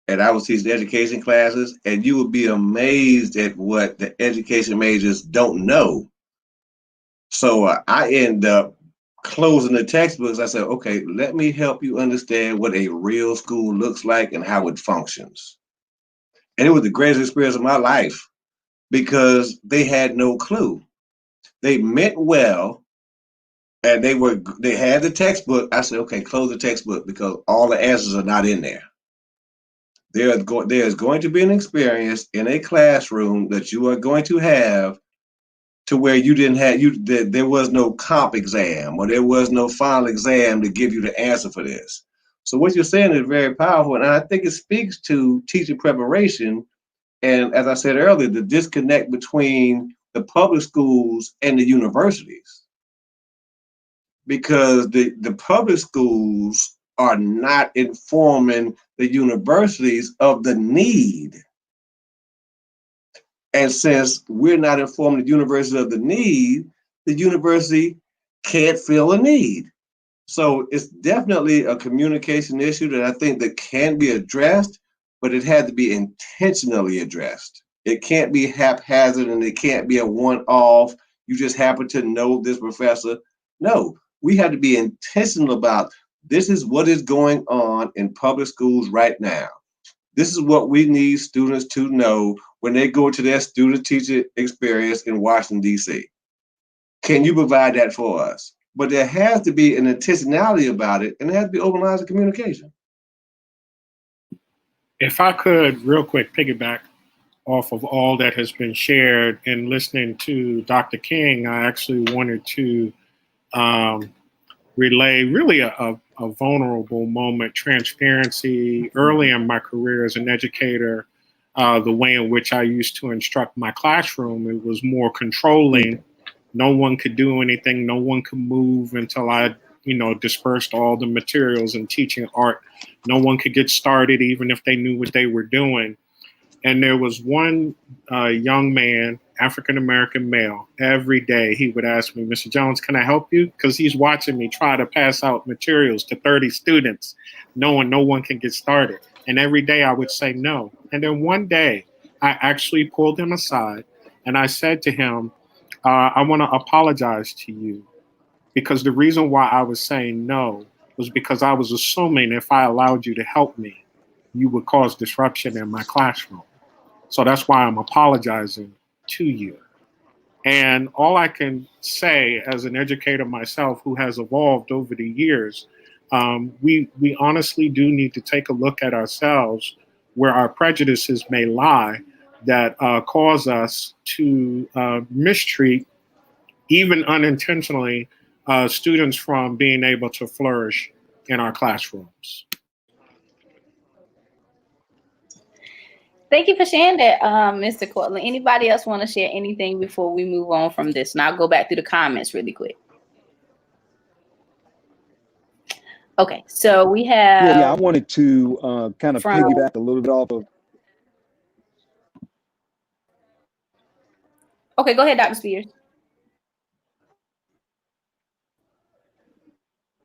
and I was teaching education classes, and you would be amazed at what the education majors don't know. So I end up closing the textbooks. I said, okay, let me help you understand what a real school looks like and how it functions. And it was the greatest experience of my life, because they had no clue. They meant well, and they had the textbook. I said, okay, close the textbook, because all the answers are not in there. There is going to be an experience in a classroom that you are going to have to where there was no comp exam, or there was no final exam to give you the answer for this. So what you're saying is very powerful, and I think it speaks to teacher preparation. And as I said earlier, the disconnect between the public schools and the universities, because the public schools are not informing the universities of the need. And since we're not informing the university of the need, the university can't fill a need. So it's definitely a communication issue that I think that can be addressed, but it had to be intentionally addressed. It can't be haphazard, and it can't be a one-off. You just happen to know this professor. No, we have to be intentional about, this is what is going on in public schools right now. This is what we need students to know when they go to their student-teacher experience in Washington, D.C. Can you provide that for us? But there has to be an intentionality about it, and there has to be open lines of communication. If I could, real quick, piggyback off of all that has been shared, and listening to Dr. King, I actually wanted to relay really a vulnerable moment, transparency. Early in my career as an educator, the way in which I used to instruct my classroom, it was more controlling. No one could do anything. No one could move until I, dispersed all the materials and teaching art. No one could get started, even if they knew what they were doing. And there was one young man, African-American male, every day he would ask me, Mr. Jones, can I help you? Because he's watching me try to pass out materials to 30 students, knowing no one can get started. And every day I would say no. And then one day I actually pulled him aside and I said to him, I want to apologize to you, because the reason why I was saying no was because I was assuming if I allowed you to help me, you would cause disruption in my classroom. So that's why I'm apologizing to you. And all I can say as an educator myself who has evolved over the years, we honestly do need to take a look at ourselves where our prejudices may lie that cause us to mistreat, even unintentionally, students from being able to flourish in our classrooms. Thank you for sharing that, Mr. Cortland. Anybody else want to share anything before we move on from this? And I'll go back through the comments really quick. Okay, so we have. Yeah, I wanted to kind of piggyback a little bit off of. Okay, go ahead, Dr. Spears.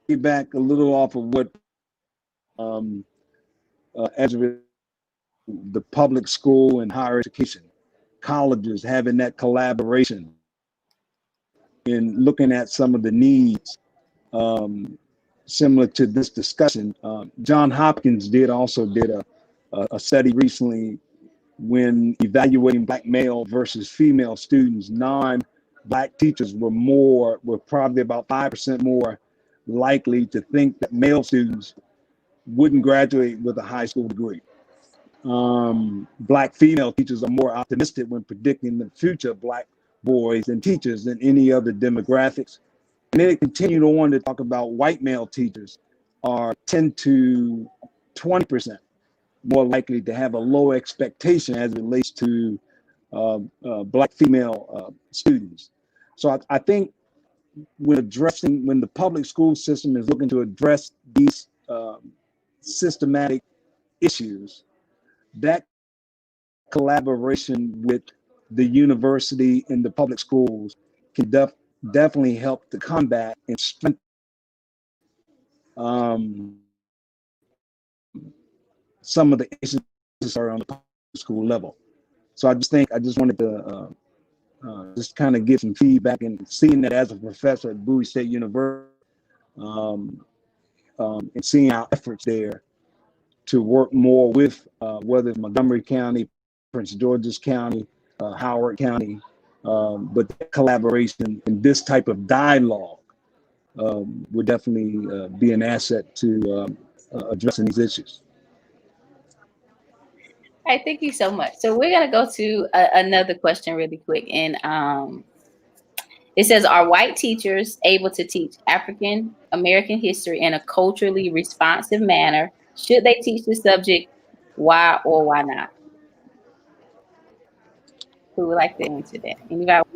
Back a little off of what as the public school and higher education, colleges having that collaboration in looking at some of the needs similar to this discussion. John Hopkins did a study recently when evaluating Black male versus female students. Non-Black teachers were probably about 5% more likely to think that male students wouldn't graduate with a high school degree. Black female teachers are more optimistic when predicting the future of Black boys and teachers than any other demographics. And then they continued on to talk about white male teachers are 10 to 20% more likely to have a low expectation as it relates to Black female students. So I think when the public school system is looking to address these systematic issues, that collaboration with the university and the public schools can definitely help to combat and strengthen some of the issues that are on the public school level. So I just wanted to just kind of give some feedback, and seeing that as a professor at Bowie State University, and seeing our efforts there to work more with whether it's Montgomery County, Prince George's County, Howard County, but collaboration and this type of dialogue would definitely be an asset to addressing these issues. All right, thank you so much. So we're gonna go to another question really quick, and it says, are white teachers able to teach African American history in a culturally responsive manner? Should they teach the subject? Why or why not? Who would like to answer that? Anybody?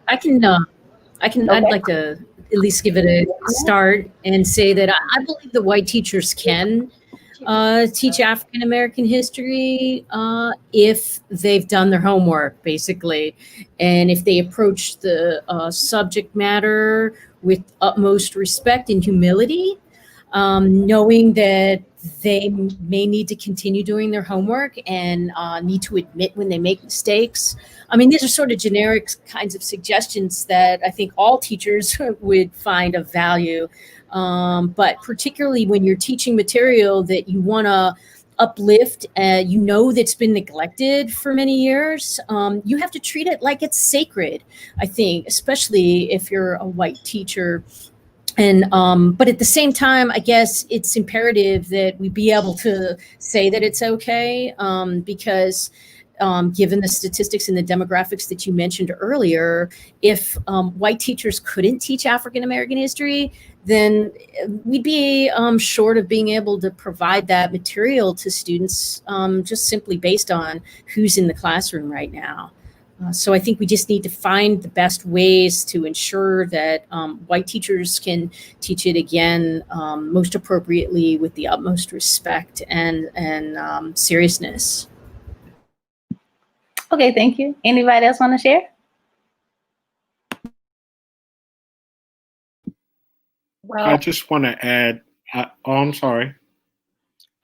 I can. Okay. I'd like to at least give it a start and say that I believe that white teachers can teach African American history if they've done their homework, basically, and if they approach the subject matter with utmost respect and humility, knowing that they may need to continue doing their homework and need to admit when they make mistakes. I mean, these are sort of generic kinds of suggestions that I think all teachers would find of value. But particularly when you're teaching material that you want to uplift, that's been neglected for many years, you have to treat it like it's sacred, I think, especially if you're a white teacher. And but at the same time, I guess it's imperative that we be able to say that it's okay, because given the statistics and the demographics that you mentioned earlier, if white teachers couldn't teach African American history, then we'd be short of being able to provide that material to students just simply based on who's in the classroom right now. So I think we just need to find the best ways to ensure that white teachers can teach it again most appropriately with the utmost respect and seriousness. Okay, thank you. Anybody else want to share? Well, I just want to add, oh, I'm sorry.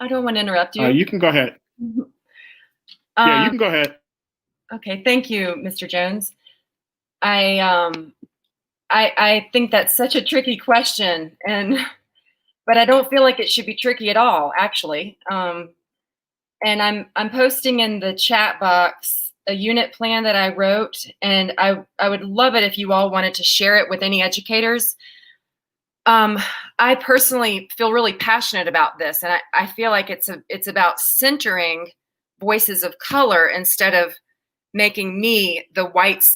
I don't want to interrupt you. You can go ahead. Yeah, you can go ahead. Okay, thank you, Mr. Jones. I think that's such a tricky question, but I don't feel like it should be tricky at all, actually. And I'm posting in the chat box a unit plan that I wrote, and I would love it if you all wanted to share it with any educators. I personally feel really passionate about this, and I feel like it's about centering voices of color instead of making me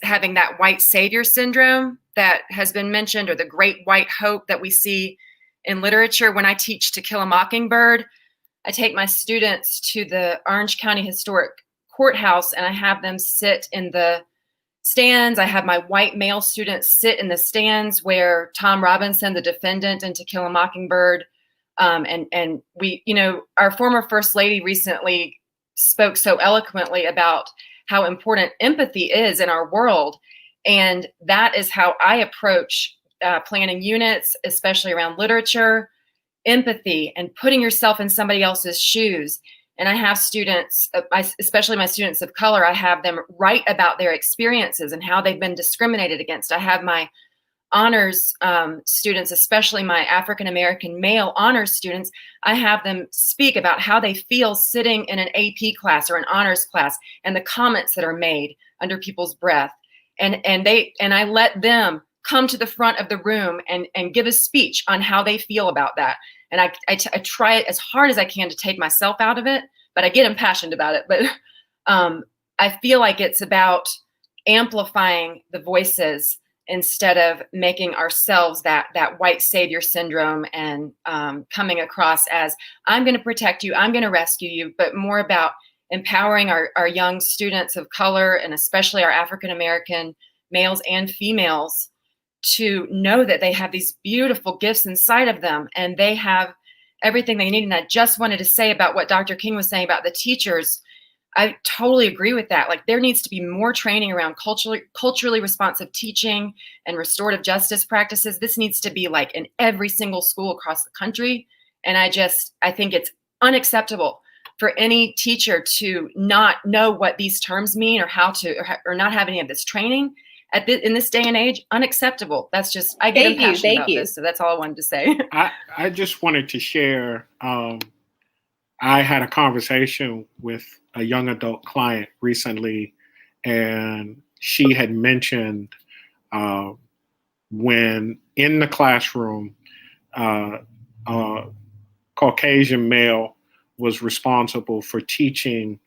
having that white savior syndrome that has been mentioned, or the great white hope that we see in literature. When I teach To Kill a Mockingbird, I take my students to the Orange County Historic Courthouse and I have them sit in the stands. I have my white male students sit in the stands where Tom Robinson, the defendant in To Kill a Mockingbird, and we, our former First Lady recently spoke so eloquently about how important empathy is in our world. And that is how I approach planning units, especially around literature, empathy, and putting yourself in somebody else's shoes. And I have students, especially my students of color, I have them write about their experiences and how they've been discriminated against. I have my honors students, especially my African-American male honors students, I have them speak about how they feel sitting in an AP class or an honors class and the comments that are made under people's breath. And I let them come to the front of the room and give a speech on how they feel about that. And I try as hard as I can to take myself out of it, but I get impassioned about it. But I feel like it's about amplifying the voices instead of making ourselves that white savior syndrome and coming across as, I'm going to protect you, I'm going to rescue you, but more about empowering our young students of color, and especially our African-American males and females, to know that they have these beautiful gifts inside of them and they have everything they need. And I just wanted to say about what Dr. King was saying about the teachers. I totally agree with that. Like, there needs to be more training around culturally responsive teaching and restorative justice practices. This needs to be like in every single school across the country. And I think it's unacceptable for any teacher to not know what these terms mean or how to, or not have any of this training. In this day and age, unacceptable. That's just, I get impassioned about this. So that's all I wanted to say. I just wanted to share, I had a conversation with a young adult client recently, and she had mentioned when in the classroom, a Caucasian male was responsible for teaching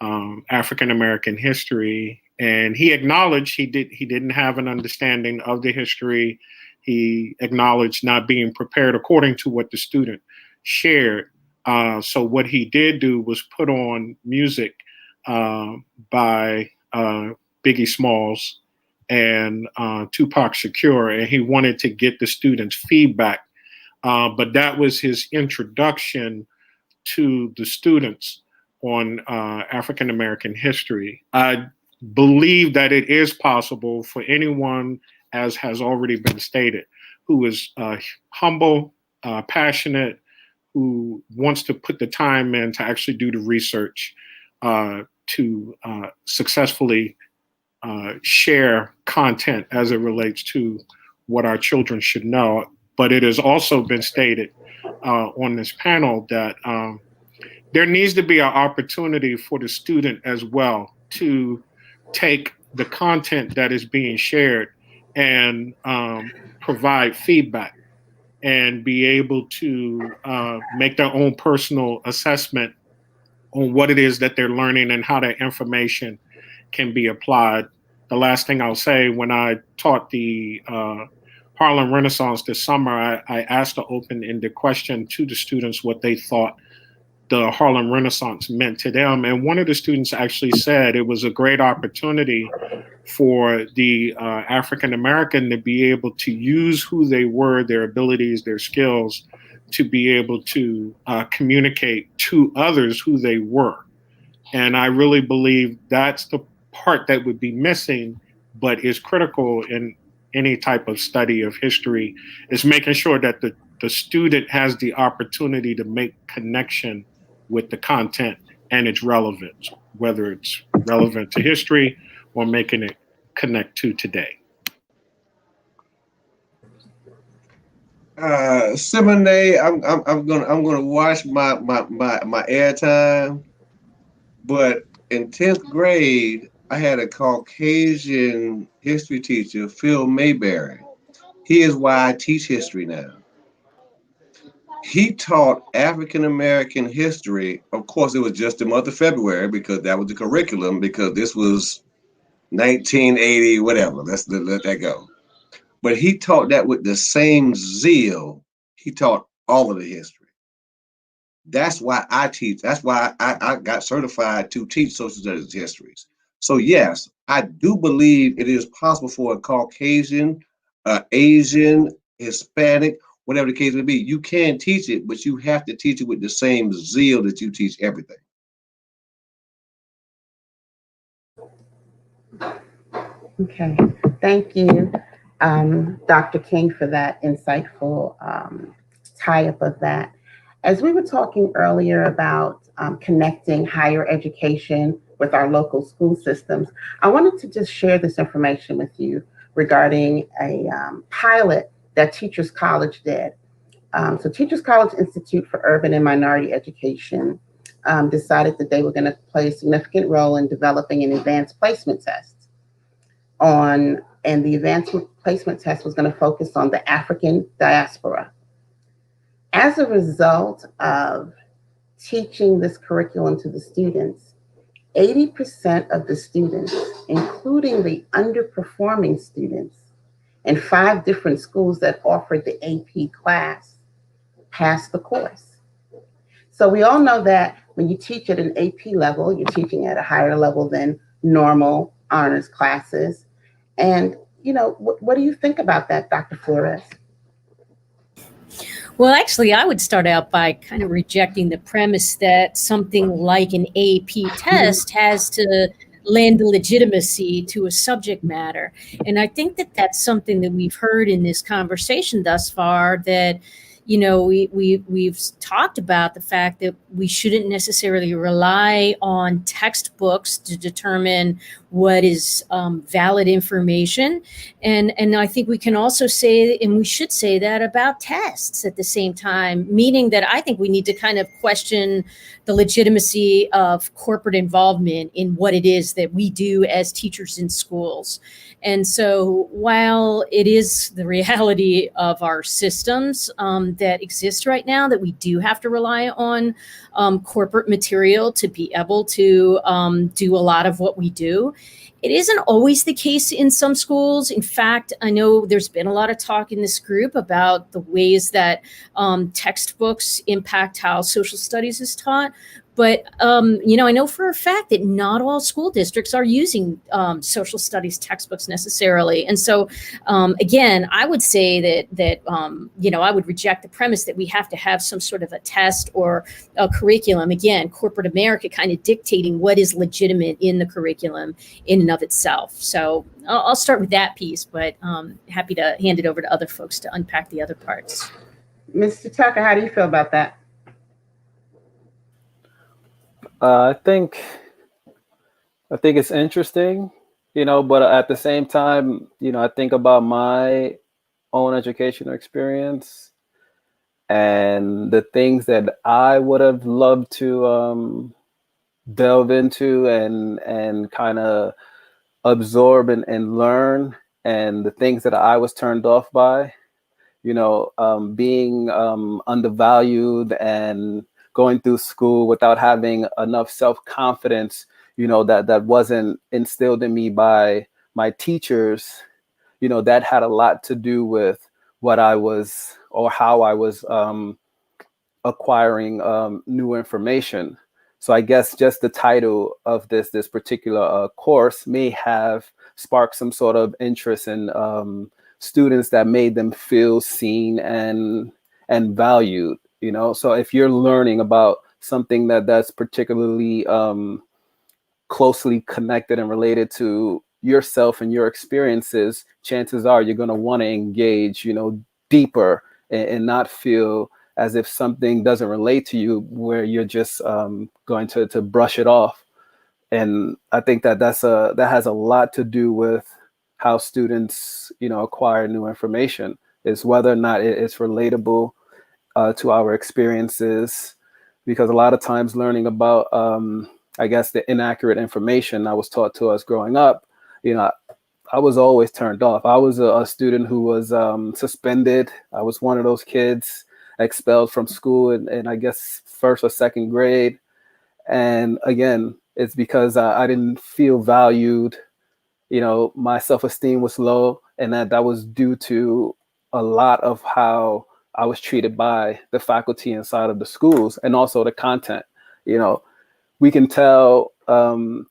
African-American history. And he acknowledged he didn't have an understanding of the history. He acknowledged not being prepared according to what the student shared. So what he did do was put on music by Biggie Smalls and Tupac Shakur, and he wanted to get the students' feedback. But that was his introduction to the students on African American history. I believe that it is possible for anyone, as has already been stated, who is humble, passionate, who wants to put the time in to actually do the research to successfully share content as it relates to what our children should know. But it has also been stated on this panel that there needs to be an opportunity for the student as well to take the content that is being shared and provide feedback and be able to make their own personal assessment on what it is that they're learning and how that information can be applied. The last thing I'll say, when I taught the Harlem Renaissance this summer, I asked an open-ended question to the students what they thought the Harlem Renaissance meant to them. And one of the students actually said it was a great opportunity for the African American to be able to use who they were, their abilities, their skills, to be able to communicate to others who they were. And I really believe that's part that would be missing, but is critical in any type of study of history, is making sure that the student has the opportunity to make connection with the content and its relevance, whether it's relevant to history or making it connect to today. Simone, I'm gonna watch my airtime, but in 10th grade, I had a Caucasian history teacher, Phil Mayberry. He is why I teach history now. He taught African American history. Of course, it was just the month of February because that was the curriculum, because this was 1980, whatever. Let's let that go. But he taught that with the same zeal he taught all of the history. That's why I teach. That's why I got certified to teach social studies histories. So yes, I do believe it is possible for a Caucasian, Asian, Hispanic, whatever the case may be. You can teach it, but you have to teach it with the same zeal that you teach everything. Okay, thank you, Dr. King, for that insightful tie-up of that. As we were talking earlier about connecting higher education with our local school systems, I wanted to just share this information with you regarding a pilot that Teachers College did. So Teachers College Institute for Urban and Minority Education decided that they were going to play a significant role in developing an advanced placement test and the advanced placement test was going to focus on the African diaspora. As a result of teaching this curriculum to the students, 80% of the students, including the underperforming students in 5 different schools that offered the AP class, passed the course. So we all know that when you teach at an AP level, you're teaching at a higher level than normal honors classes. And, you know, what do you think about that, Dr. Flores? Well, actually, I would start out by kind of rejecting the premise that something like an AP test has to lend legitimacy to a subject matter. And I think that that's something that we've heard in this conversation thus far, that you know, we've talked about the fact that we shouldn't necessarily rely on textbooks to determine what is valid information. And I think we can also say, and we should say that about tests at the same time, meaning that I think we need to kind of question the legitimacy of corporate involvement in what it is that we do as teachers in schools. And so while it is the reality of our systems that exist right now, that we do have to rely on corporate material to be able to do a lot of what we do, it isn't always the case in some schools. In fact, I know there's been a lot of talk in this group about the ways that textbooks impact how social studies is taught. But, you know, I know for a fact that not all school districts are using social studies textbooks necessarily. And so, again, I would say that you know, I would reject the premise that we have to have some sort of a test or a curriculum. Again, corporate America kind of dictating what is legitimate in the curriculum in and of itself. So I'll start with that piece, but happy to hand it over to other folks to unpack the other parts. Mr. Tucker, how do you feel about that? I think it's interesting, you know, but at the same time, you know, I think about my own educational experience and the things that I would have loved to delve into and kind of absorb and learn, and the things that I was turned off by, you know, being undervalued and going through school without having enough self-confidence, you know, that wasn't instilled in me by my teachers, you know, that had a lot to do with what I was, or how I was acquiring new information. So I guess just the title of this particular course may have sparked some sort of interest in students that made them feel seen and valued. You know, so if you're learning about something that's particularly closely connected and related to yourself and your experiences, chances are you're going to want to engage, deeper and not feel as if something doesn't relate to you where you're just going to brush it off. And I think that that has a lot to do with how students, acquire new information, is whether or not it's relatable to our experiences. Because a lot of times learning about, I guess, the inaccurate information that was taught to us growing up, I was always turned off. I was a student who was suspended. I was one of those kids expelled from school in I guess, first or second grade. And again, it's because I didn't feel valued. My self-esteem was low, and that was due to a lot of how I was treated by the faculty inside of the schools, and also the content. We can tell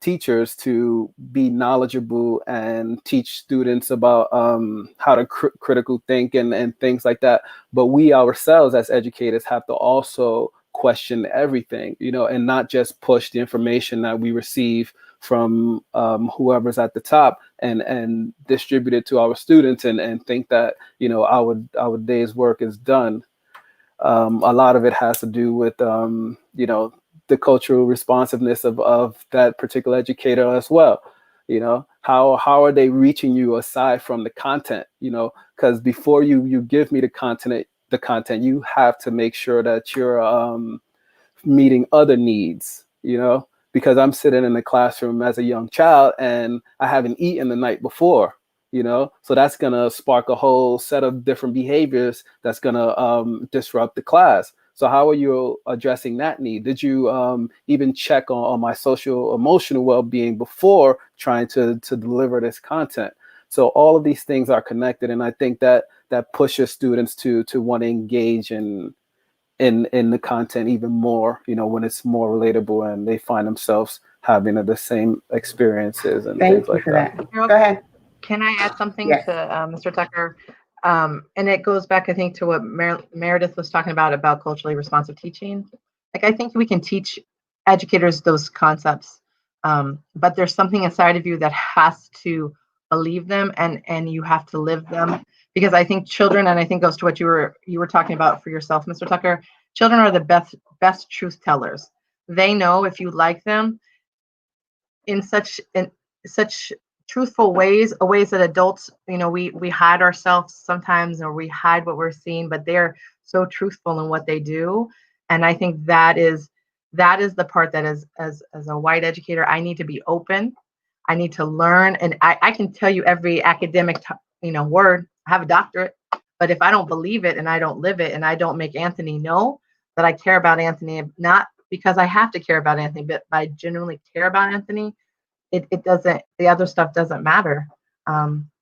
teachers to be knowledgeable and teach students about how to critical think and things like that. But we ourselves as educators have to also question everything, and not just push the information that we receive from whoever's at the top and distribute it to our students and think that, our day's work is done. A lot of it has to do with, the cultural responsiveness of that particular educator as well. How are they reaching you aside from the content, because before you give me the content, you have to make sure that you're meeting other needs, because I'm sitting in the classroom as a young child and I haven't eaten the night before, so that's going to spark a whole set of different behaviors that's going to disrupt the class. So how are you addressing that need? Did you even check on my social emotional well-being before trying to deliver this content? So all of these things are connected, and I think that pushes students to want to engage in the content even more, when it's more relatable and they find themselves having the same experiences and things like that. Thank you for that. Go ahead. Can I add something Yes. to Mr. Tucker? And it goes back, I think, to what Meredith was talking about culturally responsive teaching. Like, I think we can teach educators those concepts, but there's something inside of you that has to believe them, and you have to live them. Because I think children, and I think goes to what you were talking about for yourself, Mr. Tucker, children are the best truth tellers. They know if you like them in such truthful ways that adults, we hide ourselves sometimes, or we hide what we're seeing, but they're so truthful in what they do. And I think that is the part that as a white educator, I need to be open. I need to learn. And I can tell you every academic, word. I have a doctorate, but if I don't believe it and I don't live it and I don't make Anthony know that I care about Anthony, not because I have to care about Anthony, but I genuinely care about Anthony, it doesn't, the other stuff doesn't matter,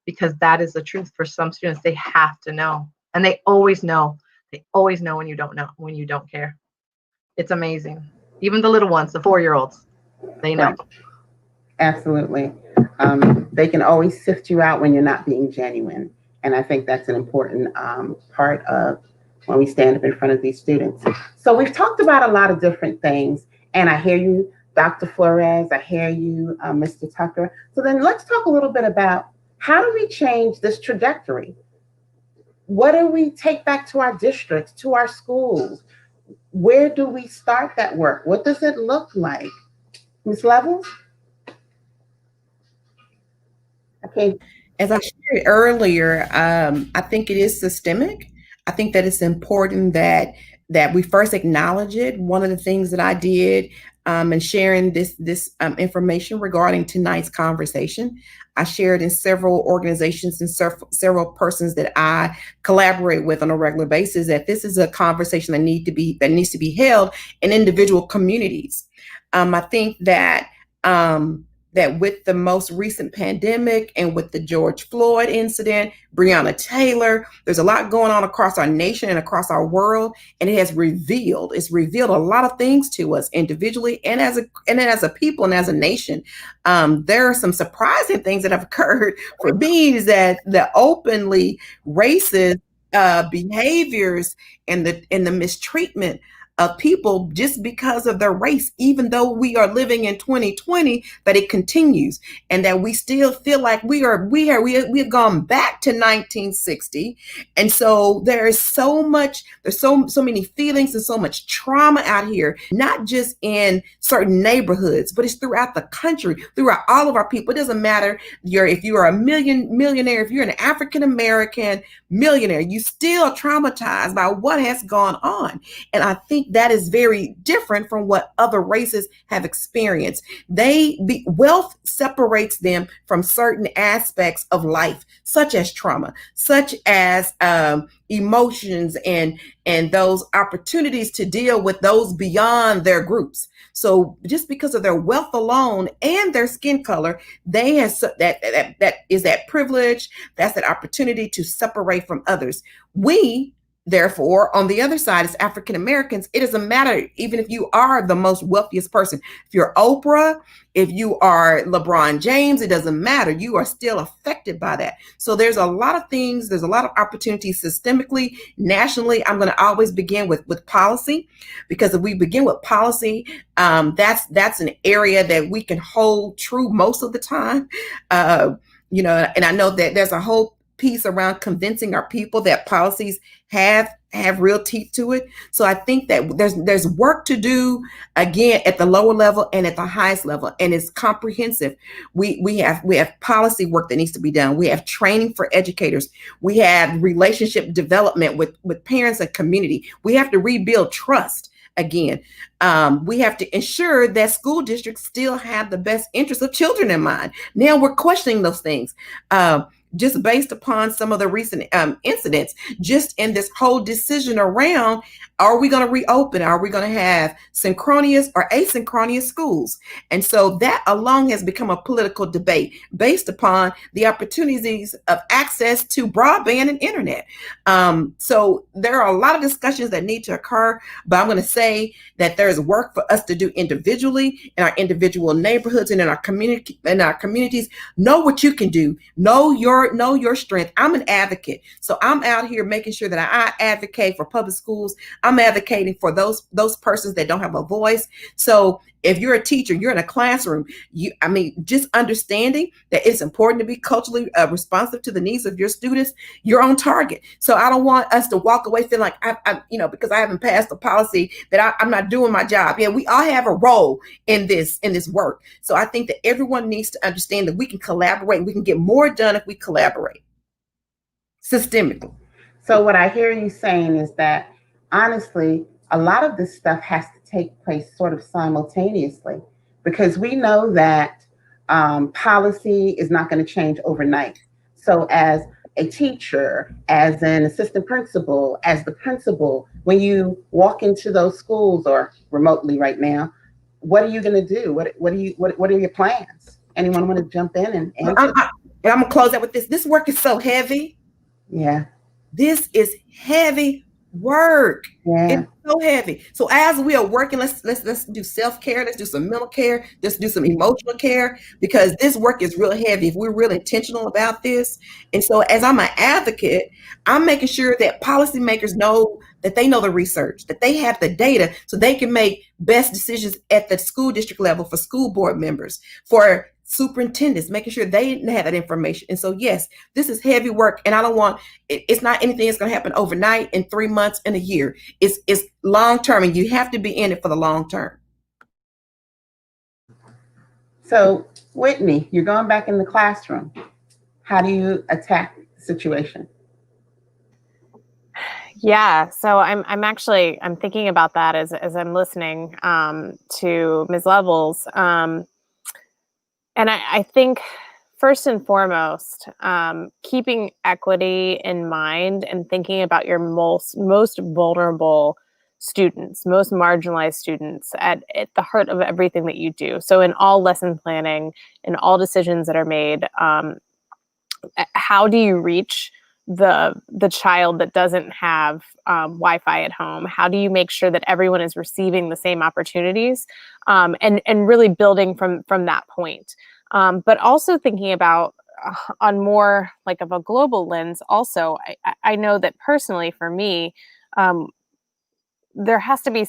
because that is the truth. For some students, they have to know, and they always know. They always know when you don't know, when you don't care. It's amazing. Even the little ones, the 4-year-olds, they know. Right. Absolutely. They can always sift you out when you're not being genuine. And I think that's an important part of when we stand up in front of these students. So we've talked about a lot of different things, and I hear you, Dr. Flores, I hear you, Mr. Tucker. So then let's talk a little bit about, how do we change this trajectory? What do we take back to our districts, to our schools? Where do we start that work? What does it look like? Ms. Levels? Okay. As I shared earlier, I think it is systemic. I think that it's important that we first acknowledge it. One of the things that I did in sharing this information regarding tonight's conversation, I shared in several organizations and several persons that I collaborate with on a regular basis, that this is a conversation that needs to be held in individual communities. I think that that with the most recent pandemic and with the George Floyd incident, Breonna Taylor, there's a lot going on across our nation and across our world, and it's revealed a lot of things to us individually and as a people and as a nation. There are some surprising things that have occurred for me, is that the openly racist behaviors and the mistreatment of people just because of their race, even though we are living in 2020, that it continues, and that we still feel like we have gone back to 1960. And so there's so many feelings and so much trauma out here, not just in certain neighborhoods, but it's throughout the country, throughout all of our people. It doesn't matter if you're a millionaire, if you're an African American millionaire, you still traumatized by what has gone on. And I think that is very different from what other races have experienced. Wealth separates them from certain aspects of life, such as trauma, such as emotions and those opportunities to deal with those beyond their groups. So just because of their wealth alone and their skin color, they have that is that privilege, that's that opportunity to separate from others. We, therefore, on the other side, as African Americans, it doesn't matter even if you are the most wealthiest person. If you're Oprah, if you are LeBron James, it doesn't matter. You are still affected by that. So there's a lot of things, there's a lot of opportunities systemically, nationally. I'm going to always begin with policy, because if we begin with policy, that's an area that we can hold true most of the time. And I know that there's a whole piece around convincing our people that policies have real teeth to it. So I think that there's work to do, again, at the lower level and at the highest level, and it's comprehensive. We have policy work that needs to be done. We have training for educators. We have relationship development with parents and community. We have to rebuild trust. Again, we have to ensure that school districts still have the best interests of children in mind. Now we're questioning those things. Just based upon some of the recent incidents, just in this whole decision around, are we going to reopen? Are we going to have synchronous or asynchronous schools? And so that alone has become a political debate based upon the opportunities of access to broadband and internet. So there are a lot of discussions that need to occur, but I'm going to say that there is work for us to do individually in our individual neighborhoods and in our communities. Know what you can do. Know your strength. I'm an advocate. So I'm out here making sure that I advocate for public schools. I'm advocating for those persons that don't have a voice. So if you're a teacher, you're in a classroom, just understanding that it's important to be culturally responsive to the needs of your students, you're on target. So I don't want us to walk away feeling like because I haven't passed a policy that I'm not doing my job. Yeah, we all have a role in this work. So I think that everyone needs to understand that we can collaborate. We can get more done if we collaborate systemically. So what I hear you saying is that, honestly, a lot of this stuff has to take place sort of simultaneously, because we know that policy is not going to change overnight. So as a teacher, as an assistant principal, as the principal, when you walk into those schools or remotely right now, what are you going to do? What are your plans? Anyone want to jump in and answer? I'm going to close out with this. This work is so heavy. Yeah. This is heavy work. Yeah. It's so heavy. So as we are working, let's do self-care. Let's do some mental care. Let's do some emotional care, because this work is real heavy if we're really intentional about this. And so as I'm an advocate, I'm making sure that policymakers know that they know the research, that they have the data, so they can make best decisions at the school district level, for school board members, for superintendents, making sure they have that information. And so, yes, this is heavy work, and I don't want it's not anything that's going to happen overnight, in 3 months, in a year. It's long term, and you have to be in it for the long term. So, Whitney, you're going back in the classroom. How do you attack the situation? Yeah, so I'm thinking about that as I'm listening to Ms. Levels. And I think first and foremost, keeping equity in mind and thinking about your most vulnerable students, most marginalized students at the heart of everything that you do. So in all lesson planning, in all decisions that are made, how do you reach the child that doesn't have Wi-Fi at home? How do you make sure that everyone is receiving the same opportunities, and really building from that point? But also thinking about on more like of a global lens. Also, I know that personally for me, there has to be,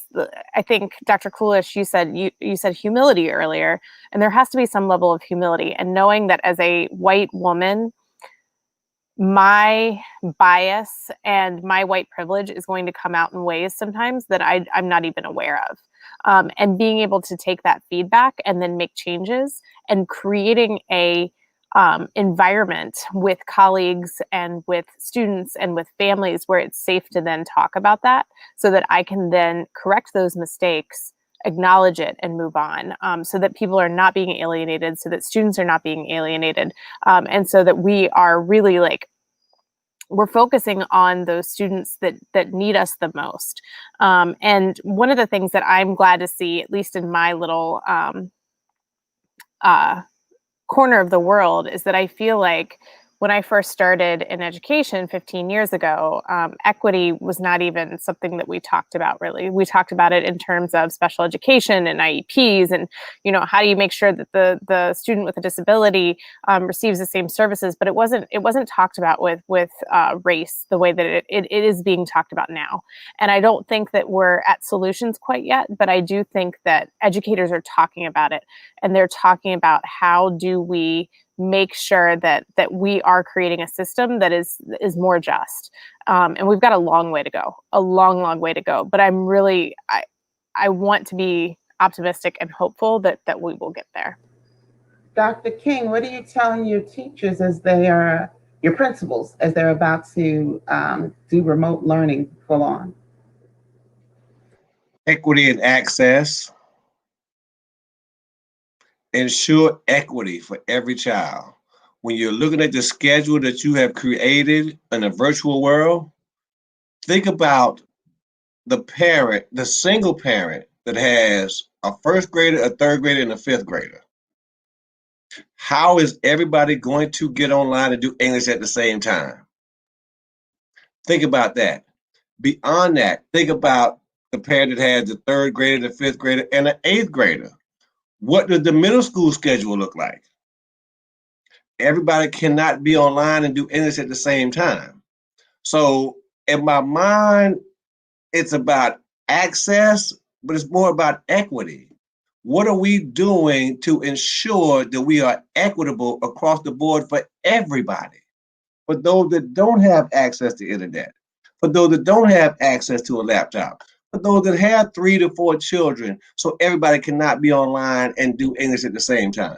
I think, Dr. Coolish, you said humility earlier, and there has to be some level of humility, and knowing that as a white woman, my bias and my white privilege is going to come out in ways sometimes that I'm not even aware of. And being able to take that feedback and then make changes, and creating a environment with colleagues and with students and with families where it's safe to then talk about that, so that I can then correct those mistakes, acknowledge it, and move on, so that people are not being alienated, so that students are not being alienated, and so that we are really we're focusing on those students that need us the most. And one of the things that I'm glad to see, at least in my little corner of the world, is that I feel like when I first started in education 15 years ago, equity was not even something that we talked about, really. We talked about it in terms of special education and IEPs, and, you know, how do you make sure that the student with a disability receives the same services? But it wasn't talked about with race the way that it is being talked about now. And I don't think that we're at solutions quite yet, but I do think that educators are talking about it, and they're talking about how do we make sure that we are creating a system that is more just. And we've got a long way to go, a long way to go. But I'm really, I want to be optimistic and hopeful that we will get there. Dr. King, what are you telling your teachers your principals, as they're about to do remote learning full on? Equity and access. Ensure equity for every child. When you're looking at the schedule that you have created in a virtual world, think about the single parent that has a first grader, a third grader, and a fifth grader. How is everybody going to get online and do English at the same time? Think about that. Beyond that, think about the parent that has the third grader, the fifth grader, and the eighth grader. What does the middle school schedule look like? Everybody cannot be online and do English at the same time. So in my mind, it's about access, but it's more about equity. What are we doing to ensure that we are equitable across the board for everybody? For those that don't have access to internet, for those that don't have access to a laptop, for those that have 3 to 4 children, so everybody cannot be online and do English at the same time.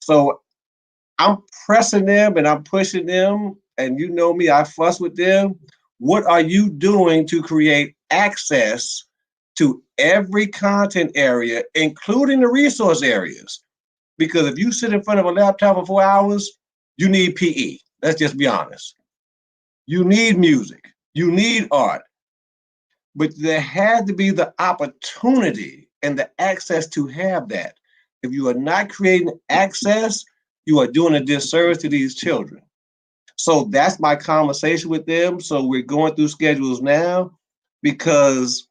So I'm pressing them and I'm pushing them, and you know me, I fuss with them. What are you doing to create access to every content area, including the resource areas? Because if you sit in front of a laptop for 4 hours, you need PE. Let's just be honest. You need music, you need art. But there had to be the opportunity and the access to have that. If you are not creating access, you are doing a disservice to these children. So that's my conversation with them. So we're going through schedules now because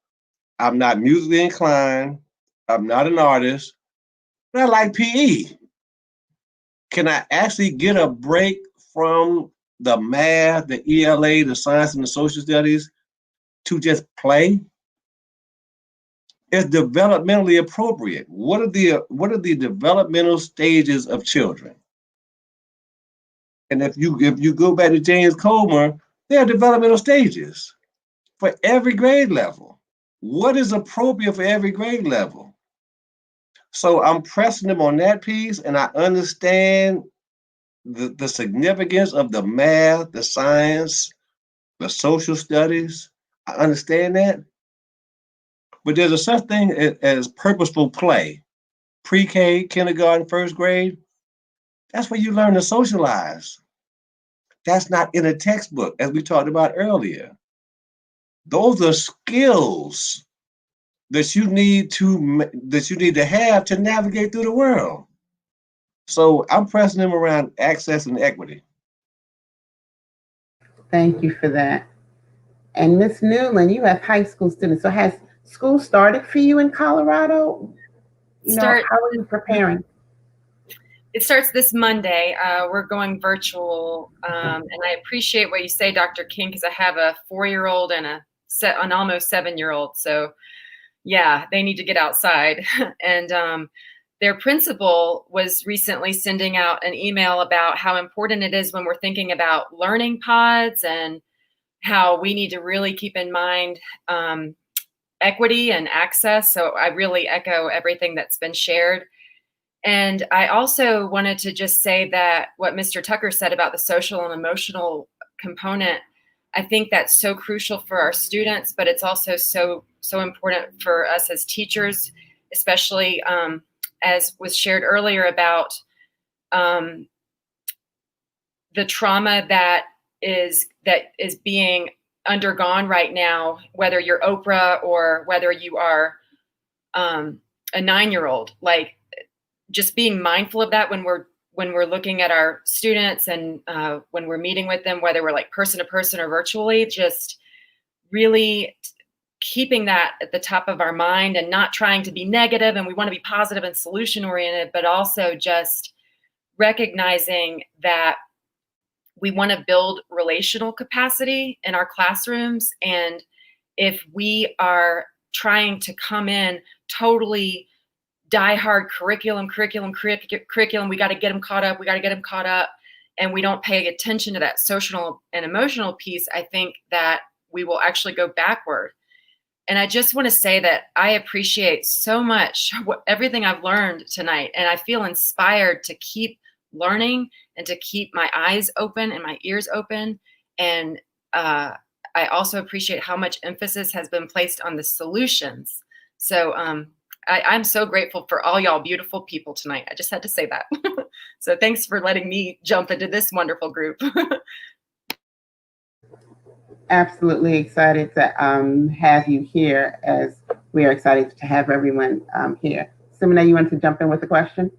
I'm not musically inclined. I'm not an artist, but I like PE. Can I actually get a break from the math, the ELA, the science, and the social studies to just play? It's developmentally appropriate. What are the developmental stages of children? And if you go back to James Comer, there are developmental stages for every grade level. What is appropriate for every grade level? So I'm pressing them on that piece, and I understand the significance of the math, the science, the social studies. I understand that. But there's a such thing as purposeful play. Pre-K, kindergarten, first grade, that's where you learn to socialize. That's not in a textbook, as we talked about earlier. Those are skills that you need to have to navigate through the world. So I'm pressing them around access and equity. Thank you for that. And Ms. Newland, you have high school students. So has school started for you in Colorado? How are you preparing? It starts this Monday. We're going virtual, and I appreciate what you say, Dr. King, because I have a 4-year-old and a an almost 7-year-old. So yeah, they need to get outside. And their principal was recently sending out an email about how important it is when we're thinking about learning pods and how we need to really keep in mind equity and access. So I really echo everything that's been shared. And I also wanted to just say that what Mr. Tucker said about the social and emotional component, I think that's so crucial for our students, but it's also so important for us as teachers, especially as was shared earlier about the trauma that is being undergone right now, whether you're Oprah or whether you are a 9-year-old. Like, just being mindful of that when we're looking at our students and when we're meeting with them, whether we're like person to person or virtually, just really keeping that at the top of our mind and not trying to be negative, and we want to be positive and solution oriented, but also just recognizing that we want to build relational capacity in our classrooms. And if we are trying to come in totally diehard curriculum, we got to get them caught up, and we don't pay attention to that social and emotional piece, I think that we will actually go backward. And I just want to say that I appreciate so much everything I've learned tonight, and I feel inspired to keep learning and to keep my eyes open and my ears open. And I also appreciate how much emphasis has been placed on the solutions. So I'm so grateful for all y'all beautiful people tonight. I just had to say that. So thanks for letting me jump into this wonderful group. Absolutely excited to have you here, as we are excited to have everyone here. Simone, you want to jump in with a question?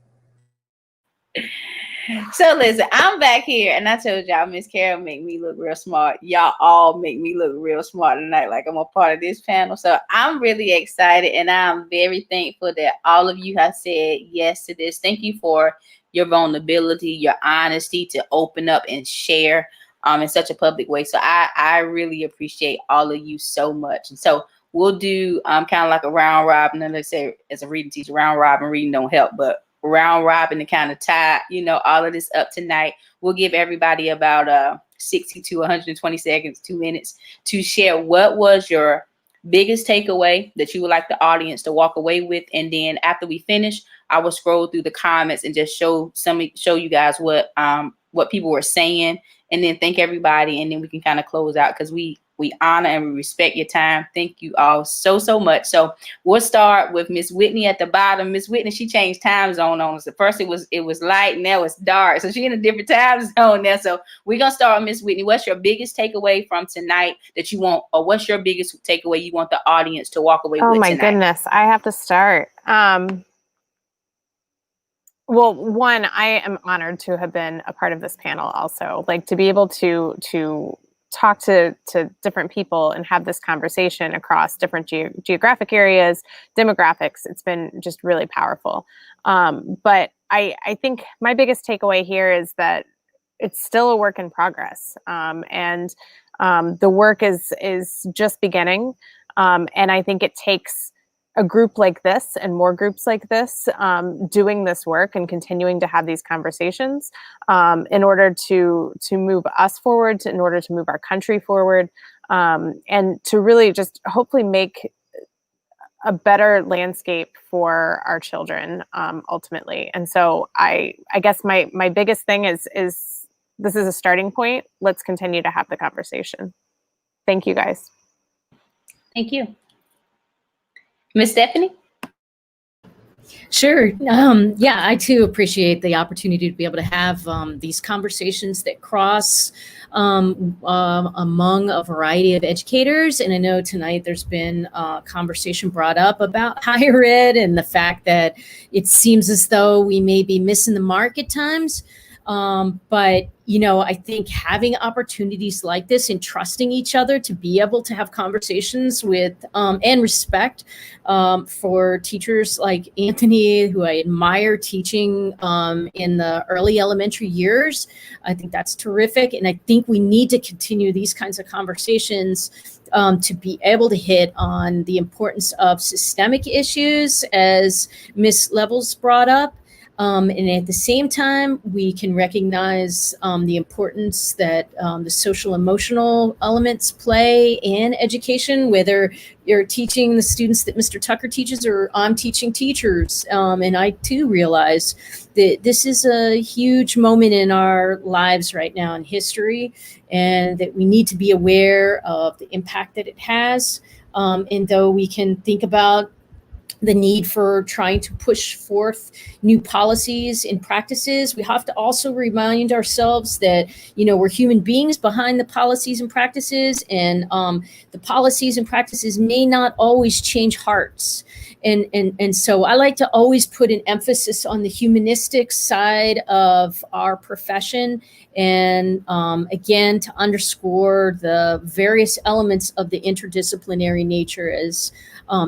So listen, I'm back here, and I told y'all Miss Carol make me look real smart. Y'all all make me look real smart tonight, like I'm a part of this panel. So I'm really excited, and I'm very thankful that all of you have said yes to this. Thank you for your vulnerability, your honesty to open up and share in such a public way. So I really appreciate all of you so much. And so we'll do kind of like a round robin. And let's say, as a reading teacher, round robin reading don't help, but round robin to kind of tie, all of this up tonight. We'll give everybody about 60 to 120 seconds, 2 minutes to share what was your biggest takeaway that you would like the audience to walk away with. And then after we finish, I will scroll through the comments and just show you guys what people were saying, and then thank everybody. And then we can kind of close out, because we honor and we respect your time. Thank you all so much. So we'll start with Miss Whitney at the bottom. Miss Whitney, she changed time zone on us. At first it was light, now it's dark. So she's in a different time zone now. So we're gonna start with Miss Whitney. What's your biggest takeaway from tonight that you want, or what's your biggest takeaway you want the audience to walk away with tonight? Oh my goodness, I have to start. Well, one, I am honored to have been a part of this panel also, like to be able to talk to different people and have this conversation across different geographic areas, demographics. It's been just really powerful. But I think my biggest takeaway here is that it's still a work in progress. And the work is just beginning. And I think it takes a group like this and more groups like this doing this work and continuing to have these conversations in order to move us forward, in order to move our country forward, and to really just hopefully make a better landscape for our children ultimately. And so I guess my biggest thing is this is a starting point. Let's continue to have the conversation. Thank you, guys. Thank you. Miss Stephanie? Sure. Yeah, I too appreciate the opportunity to be able to have these conversations that cross among a variety of educators. And I know tonight there's been a conversation brought up about higher ed and the fact that it seems as though we may be missing the mark at times. But I think having opportunities like this and trusting each other to be able to have conversations with and respect for teachers like Anthony, who I admire teaching in the early elementary years. I think that's terrific. And I think we need to continue these kinds of conversations to be able to hit on the importance of systemic issues, as Ms. Levels brought up. And at the same time, we can recognize the importance that the social emotional elements play in education, whether you're teaching the students that Mr. Tucker teaches or I'm teaching teachers. And I too realize that this is a huge moment in our lives right now in history, and that we need to be aware of the impact that it has. And though we can think about the need for trying to push forth new policies and practices, we have to also remind ourselves that, we're human beings behind the policies and practices, and the policies and practices may not always change hearts. And so I like to always put an emphasis on the humanistic side of our profession, and again, to underscore the various elements of the interdisciplinary nature, as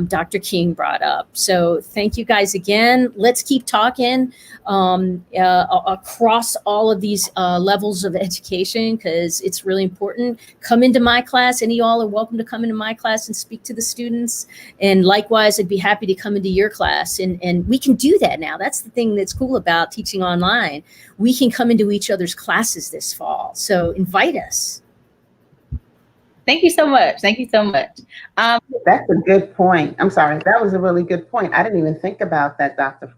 Dr. King brought up. So thank you guys again. Let's keep talking across all of these levels of education, because it's really important. Come into my class. Any of y'all are welcome to come into my class and speak to the students. And likewise, I'd be happy to come into your class. And we can do that now. That's the thing that's cool about teaching online. We can come into each other's classes this fall. So invite us. Thank you so much. Thank you so much. That's a good point. I'm sorry. That was a really good point. I didn't even think about that, Dr.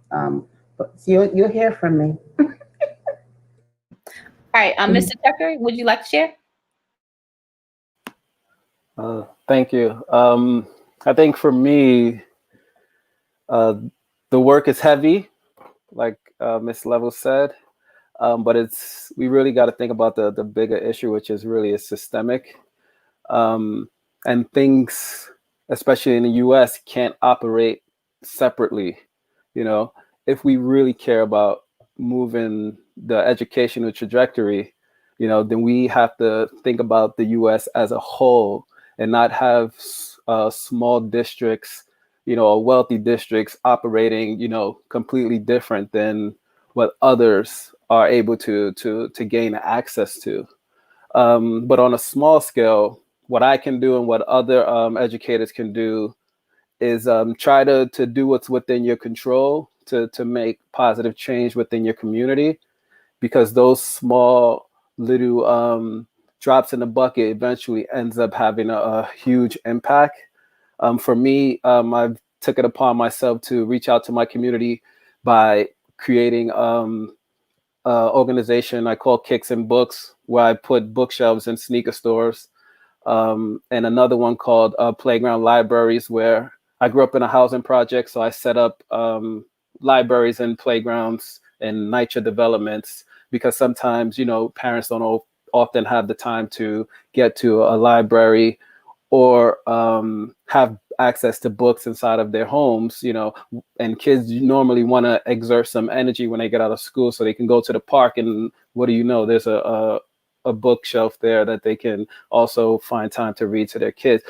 But you'll hear from me. All right. Mr. Tucker, would you like to share? Thank you. I think for me, the work is heavy, like Ms. Level said, but we really got to think about the bigger issue, which is really systemic. And things, especially in the US, can't operate separately. If we really care about moving the educational trajectory, then we have to think about the US as a whole and not have small districts, or wealthy districts operating, completely different than what others are able to gain access to. But on a small scale, what I can do and what other educators can do is try to do what's within your control to make positive change within your community, because those small little drops in the bucket eventually ends up having a huge impact. For me, I took it upon myself to reach out to my community by creating organization I call Kicks and Books, where I put bookshelves in sneaker stores, and another one called Playground Libraries, where I grew up in a housing project, so I set up libraries and playgrounds and NYCHA developments, because sometimes parents don't often have the time to get to a library or have access to books inside of their homes, and kids normally want to exert some energy when they get out of school so they can go to the park, and what do you know, there's a bookshelf there that they can also find time to read to their kids.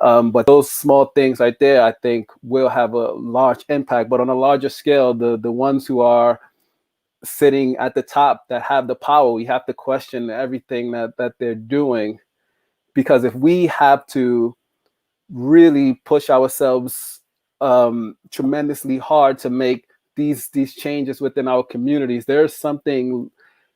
But those small things right there, I think, will have a large impact. But on a larger scale, the ones who are sitting at the top that have the power, we have to question everything that they're doing. Because if we have to really push ourselves tremendously hard to make these changes within our communities, there's something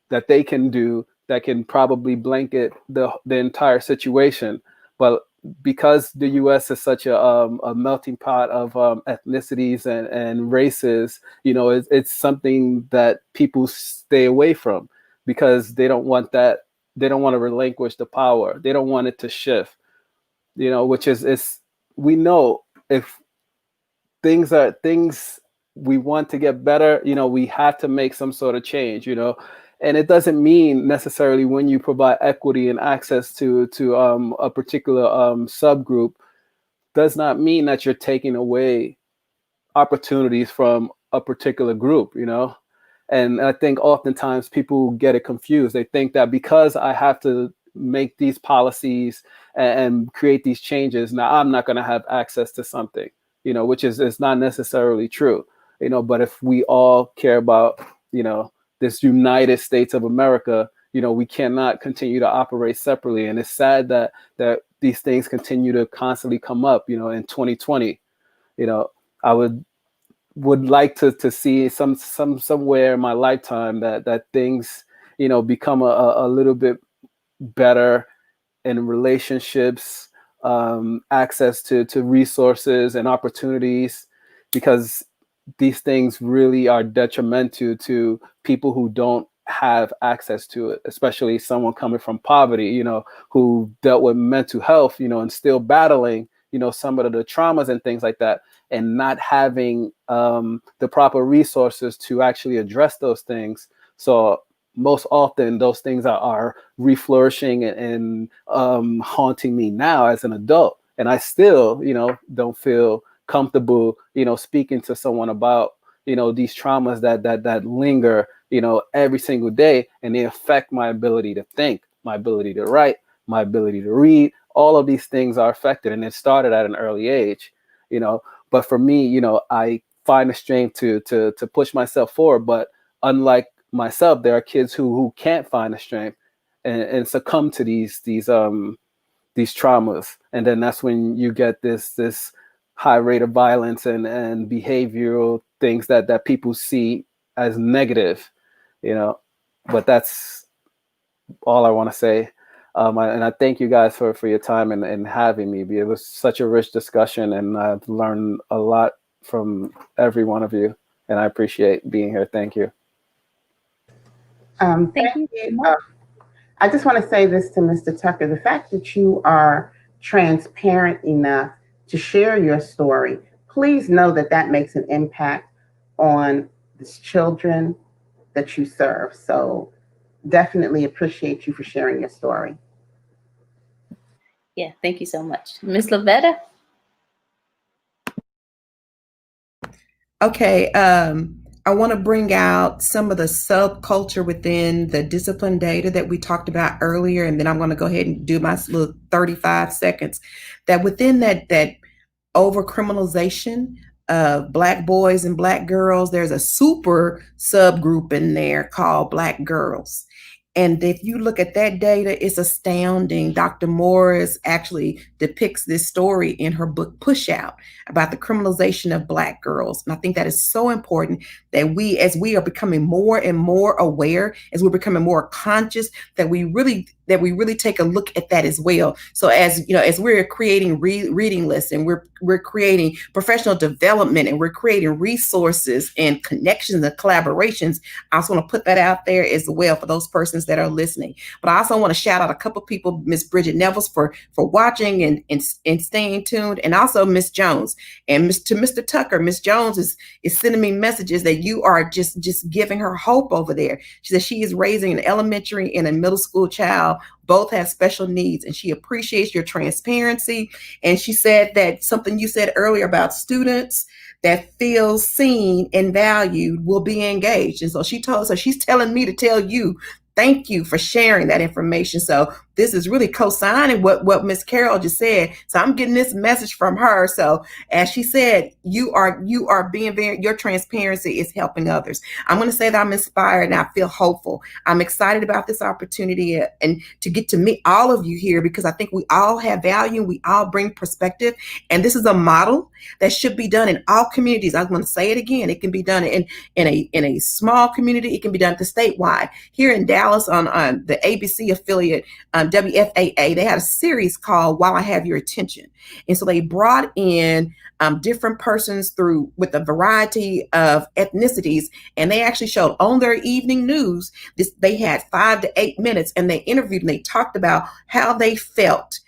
that they can do that can probably blanket the entire situation. But because the U.S. is such a melting pot of ethnicities and races, it's something that people stay away from, because they don't want that. They don't want to relinquish the power. They don't want it to shift, which is we know if things we want to get better, we have to make some sort of change, and it doesn't mean necessarily when you provide equity and access to a particular subgroup, does not mean that you're taking away opportunities from a particular group, And I think oftentimes people get it confused. They think that because I have to make these policies and create these changes, now I'm not going to have access to something, which is not necessarily true, but if we all care about, this United States of America, we cannot continue to operate separately. And it's sad that these things continue to constantly come up, in 2020. I would like to see somewhere in my lifetime that things, become a little bit better in relationships, access to resources and opportunities, because these things really are detrimental to people who don't have access to it, especially someone coming from poverty, who dealt with mental health, and still battling, some of the traumas and things like that, and not having the proper resources to actually address those things. So most often those things are reflourishing and haunting me now as an adult. And I still, don't feel comfortable, speaking to someone about, these traumas that linger, every single day, and they affect my ability to think, my ability to write, my ability to read. All of these things are affected, and it started at an early age, But for me, I find the strength to push myself forward. But unlike myself, there are kids who can't find the strength and succumb to these traumas, and then that's when you get this high rate of violence and behavioral things that people see as negative, But that's all I want to say. And I thank you guys for your time and having me. It was such a rich discussion, and I've learned a lot from every one of you, and I appreciate being here. Thank you. Thank you. I just want to say this to Mr. Tucker. The fact that you are transparent enough to share your story, please know that makes an impact on the children that you serve. So definitely appreciate you for sharing your story. Yeah, thank you so much. Ms. Lavetta? Okay, I want to bring out some of the subculture within the discipline data that we talked about earlier, and then I'm going to go ahead and do my little 35 seconds. That within that over-criminalization of Black boys and Black girls, there's a super subgroup in there called Black girls. And if you look at that data, it's astounding. Dr. Morris actually depicts this story in her book, Push Out, about the criminalization of Black girls. And I think that is so important that we, as we are becoming more and more aware, as we're becoming more conscious, that we really take a look at that as well. So as we're creating reading lists, and we're creating professional development, and we're creating resources and connections and collaborations, I also want to put that out there as well for those persons that are listening. But I also want to shout out a couple people, Miss Bridget Nevels for watching and staying tuned, and also Miss Jones. And to Mr. Tucker, Miss Jones is sending me messages that you are just giving her hope over there. She says she is raising an elementary and a middle school child. Both have special needs, and she appreciates your transparency. And she said that something you said earlier about students that feel seen and valued will be engaged. And so she's telling me to tell you, thank you for sharing that information. So this is really co-signing what Miss Carol just said. So I'm getting this message from her. So as she said, you are being your transparency is helping others. I'm going to say that I'm inspired and I feel hopeful. I'm excited about this opportunity and to get to meet all of you here, because I think we all have value. We all bring perspective. And this is a model that should be done in all communities. I'm going to say it again. It can be done in a small community. It can be done statewide. Here in Dallas on the ABC affiliate, WFAA, they had a series called While I Have Your Attention. And so they brought in different persons with a variety of ethnicities, and they actually showed on their evening news, they had 5 to 8 minutes, and they interviewed and they talked about how they felt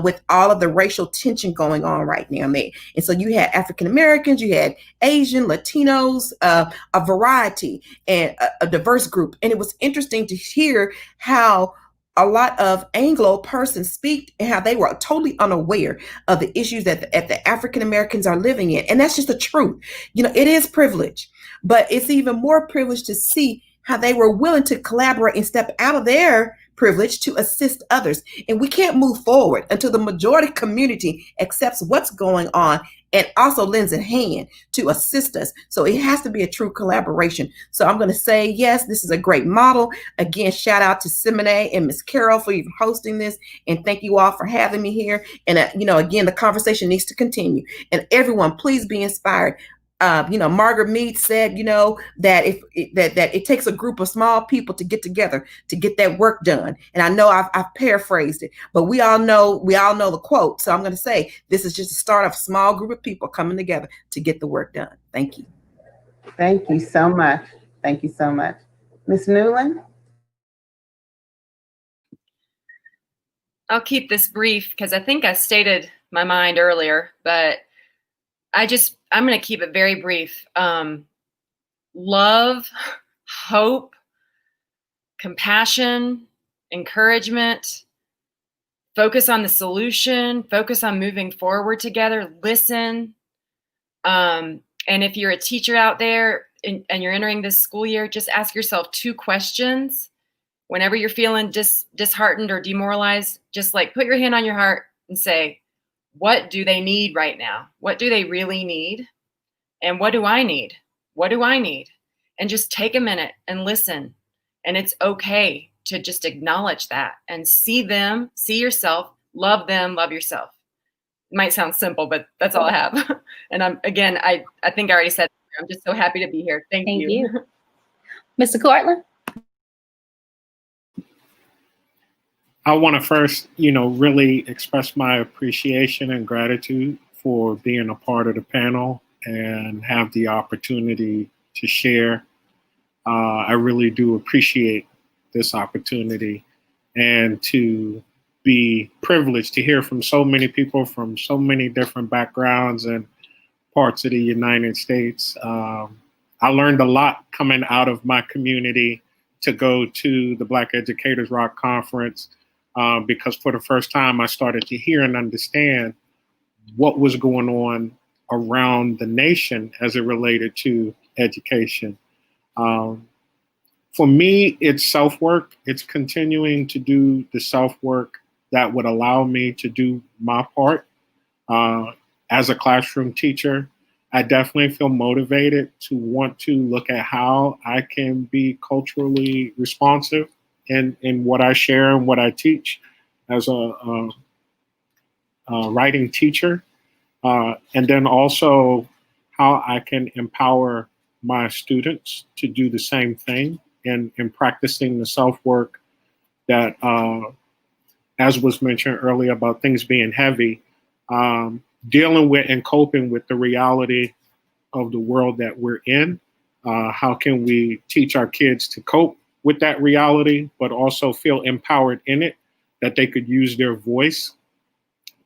with all of the racial tension going on right now. And so you had African Americans, you had Asian, Latinos, a variety and a diverse group. And it was interesting to hear how a lot of Anglo persons speak and how they were totally unaware of the issues that the African Americans are living in. And that's just the truth. It is privilege. but it's even more privileged to see how they were willing to collaborate and step out of their privilege to assist others. And we can't move forward until the majority community accepts what's going on and also lends a hand to assist us. So it has to be a true collaboration. So I'm going to say, yes, this is a great model. Again, shout out to Simone and Miss Carol for even hosting this. And thank you all for having me here. And, again, the conversation needs to continue. And everyone, please be inspired. Margaret Mead said, that that it takes a group of small people to get together to get that work done. And I know I've paraphrased it, but we all know the quote. So I'm going to say this is just the start of a small group of people coming together to get the work done. Thank you. Thank you so much. Thank you so much. Ms. Newland? I'll keep this brief because I think I stated my mind earlier, but I'm going to keep it very brief. Love, hope, compassion, encouragement, focus on the solution, focus on moving forward together, listen. And if you're a teacher out there and you're entering this school year, just ask yourself 2 questions. Whenever you're feeling disheartened or demoralized, just like put your hand on your heart and say, what do they need right now? What do they really need? And what do I need? What do I need? And just take a minute and listen. And it's okay to just acknowledge that and see them, see yourself, love them, love yourself. It might sound simple, but that's all I have. And I think I already said it. I'm just so happy to be here. Thank you. Mr. Cortland? I want to first, really express my appreciation and gratitude for being a part of the panel and have the opportunity to share. I really do appreciate this opportunity and to be privileged to hear from so many people from so many different backgrounds and parts of the United States. I learned a lot coming out of my community to go to the Black Educators Rock Conference. Because for the first time, I started to hear and understand what was going on around the nation as it related to education. For me, it's self-work. It's continuing to do the self-work that would allow me to do my part. As a classroom teacher, I definitely feel motivated to want to look at how I can be culturally responsive in what I share and what I teach as a writing teacher. And then also how I can empower my students to do the same thing in practicing the self-work that, as was mentioned earlier about things being heavy, dealing with and coping with the reality of the world that we're in. How can we teach our kids to cope with that reality, but also feel empowered in it, that they could use their voice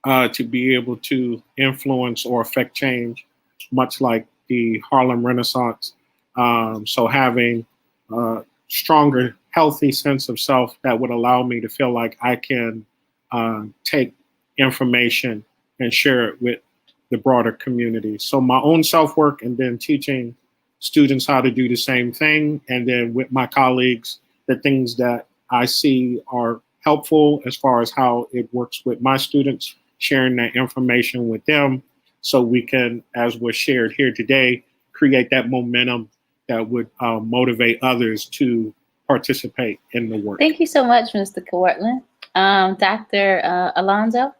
to be able to influence or affect change, much like the Harlem Renaissance. So having a stronger, healthy sense of self that would allow me to feel like I can take information and share it with the broader community. So my own self-work and then teaching students how to do the same thing. And then with my colleagues, the things that I see are helpful as far as how it works with my students, sharing that information with them so we can, as was shared here today, create that momentum that would motivate others to participate in the work. Thank you so much, Mr. Cortland. Dr. Alonzo?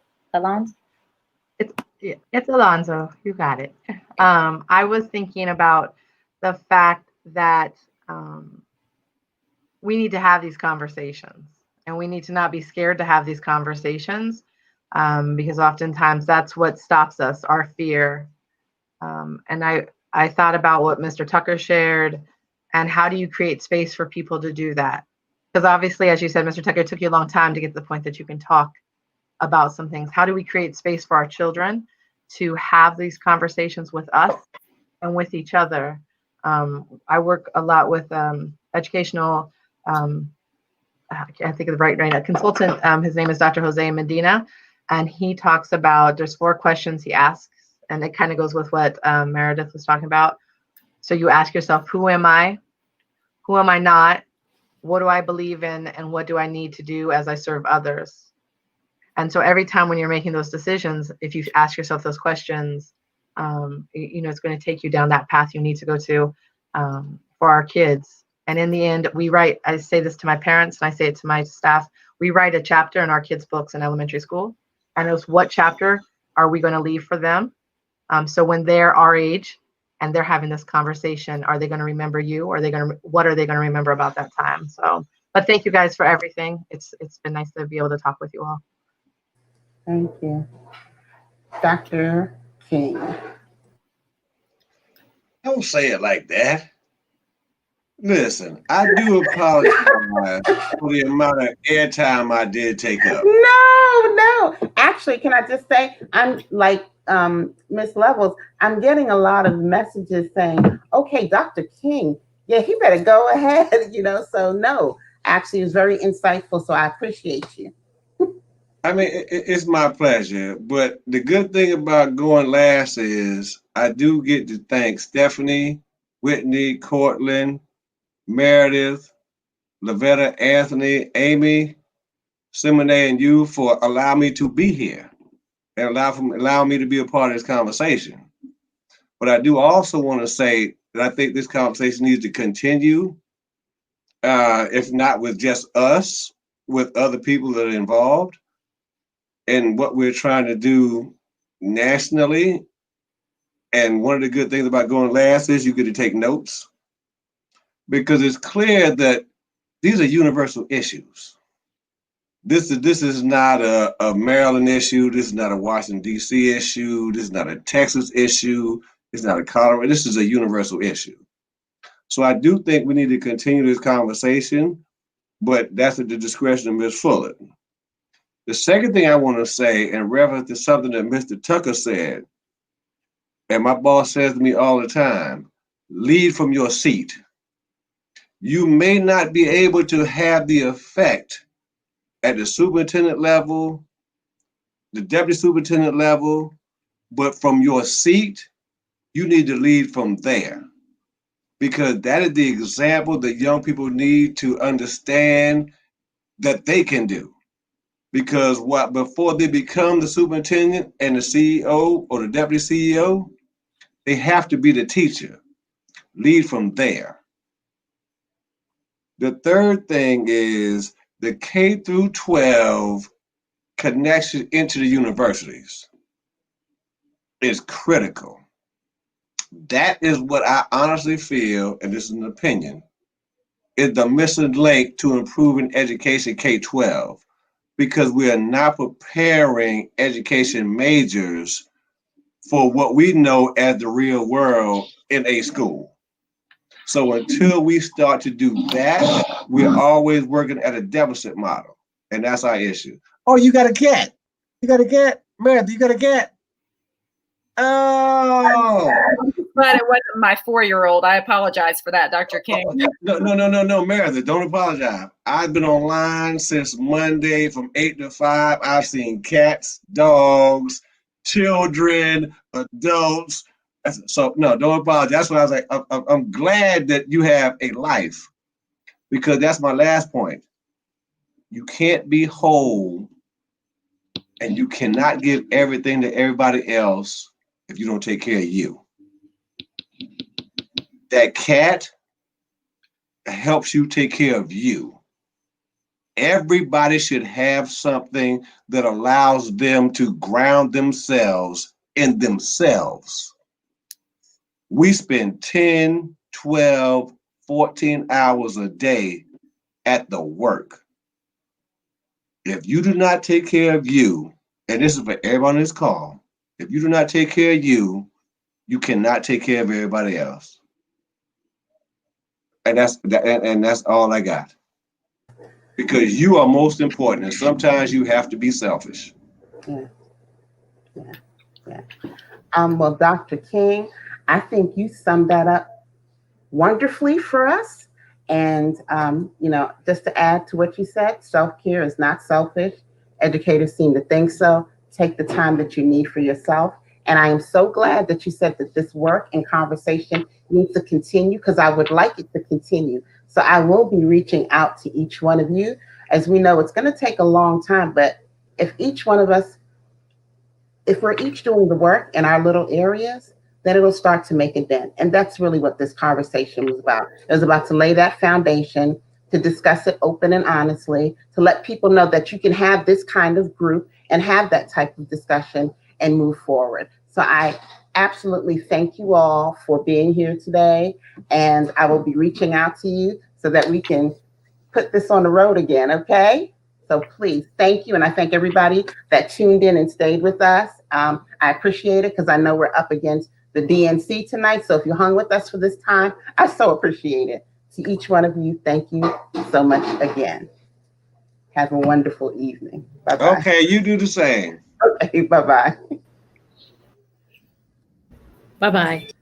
It's Alonzo. You got it. I was thinking about the fact that we need to have these conversations, and we need to not be scared to have these conversations, because oftentimes that's what stops us, our fear. And I thought about what Mr. Tucker shared, and how do you create space for people to do that? Because obviously, as you said, Mr. Tucker, it took you a long time to get to the point that you can talk about some things. How do we create space for our children to have these conversations with us and with each other? I work a lot with educational, I can't think of the right now, consultant. His name is Dr. Jose Medina, and he talks about, there's 4 questions he asks, and it kind of goes with what Meredith was talking about. So you ask yourself, who am I? Who am I not? What do I believe in? And what do I need to do as I serve others? And so every time when you're making those decisions, if you ask yourself those questions, it's going to take you down that path you need to go to for our kids. And in the end, I say this to my parents and I say it to my staff, we write a chapter in our kids' books in elementary school. And it's what chapter are we going to leave for them? So when they're our age and they're having this conversation, are they going to remember you? Or what are they going to remember about that time? So, but thank you guys for everything. It's been nice to be able to talk with you all. Thank you. Dr. King. Don't say it like that. Listen, I do apologize for the amount of airtime I did take up. No. Actually, can I just say, I'm like Miss Levels, I'm getting a lot of messages saying, okay, Dr. King, yeah, he better go ahead, so no, actually, it was very insightful, so I appreciate you. I mean, it's my pleasure, but the good thing about going last is I do get to thank Stephanie, Whitney, Cortland, Meredith, Lavetta, Anthony, Amy, Simone, and you for allowing me to be here and allowing me to be a part of this conversation. But I do also want to say that I think this conversation needs to continue, if not with just us, with other people that are involved. And what we're trying to do nationally. And one of the good things about going last is you get to take notes, because it's clear that these are universal issues. This is not a Maryland issue. This is not a Washington, D.C. issue. This is not a Texas issue. It's not a Colorado. This is a universal issue. So I do think we need to continue this conversation, but that's at the discretion of Ms. Fuller. The second thing I want to say, in reference to something that Mr. Tucker said, and my boss says to me all the time, lead from your seat. You may not be able to have the effect at the superintendent level, the deputy superintendent level, but from your seat, you need to lead from there. Because that is the example that young people need to understand that they can do. Because before they become the superintendent and the CEO or the deputy CEO, they have to be the teacher. Lead from there. The third thing is the K through 12 connection into the universities is critical. That is what I honestly feel, and this is an opinion, is the missing link to improving education K-12. Because we are not preparing education majors for what we know as the real world in a school. So until we start to do that, we're always working at a deficit model. And that's our issue. Oh, you got a cat. Meredith, you got a cat. Oh. But it wasn't my 4-year-old. I apologize for that, Dr. King. No, Meredith, don't apologize. I've been online since Monday from 8 to 5. I've seen cats, dogs, children, adults. So no, don't apologize. That's why I was like, I'm glad that you have a life, because that's my last point. You can't be whole and you cannot give everything to everybody else if you don't take care of you. That cat helps you take care of you. Everybody should have something that allows them to ground themselves in themselves. We spend 10, 12, 14 hours a day at the work. If you do not take care of you, and this is for everyone on this call, if you do not take care of you, you cannot take care of everybody else. And that's all I got. Because you are most important, and sometimes you have to be selfish. Yeah. Well, Dr. King, I think you summed that up wonderfully for us. And, just to add to what you said, self-care is not selfish. Educators seem to think so. Take the time that you need for yourself. And I am so glad that you said that this work and conversation needs to continue, because I would like it to continue. So I will be reaching out to each one of you. As we know, it's going to take a long time, but if each one of us, if we're each doing the work in our little areas, then it'll start to make a dent. And that's really what this conversation was about. It was about to lay that foundation, to discuss it open and honestly, to let people know that you can have this kind of group and have that type of discussion and move forward. So I absolutely thank you all for being here today. And I will be reaching out to you so that we can put this on the road again, okay? So please, thank you. And I thank everybody that tuned in and stayed with us. I appreciate it, because I know we're up against the DNC tonight. So if you hung with us for this time, I so appreciate it. To each one of you, thank you so much again. Have a wonderful evening. Bye-bye. Okay, you do the same. Okay, bye-bye. Bye-bye.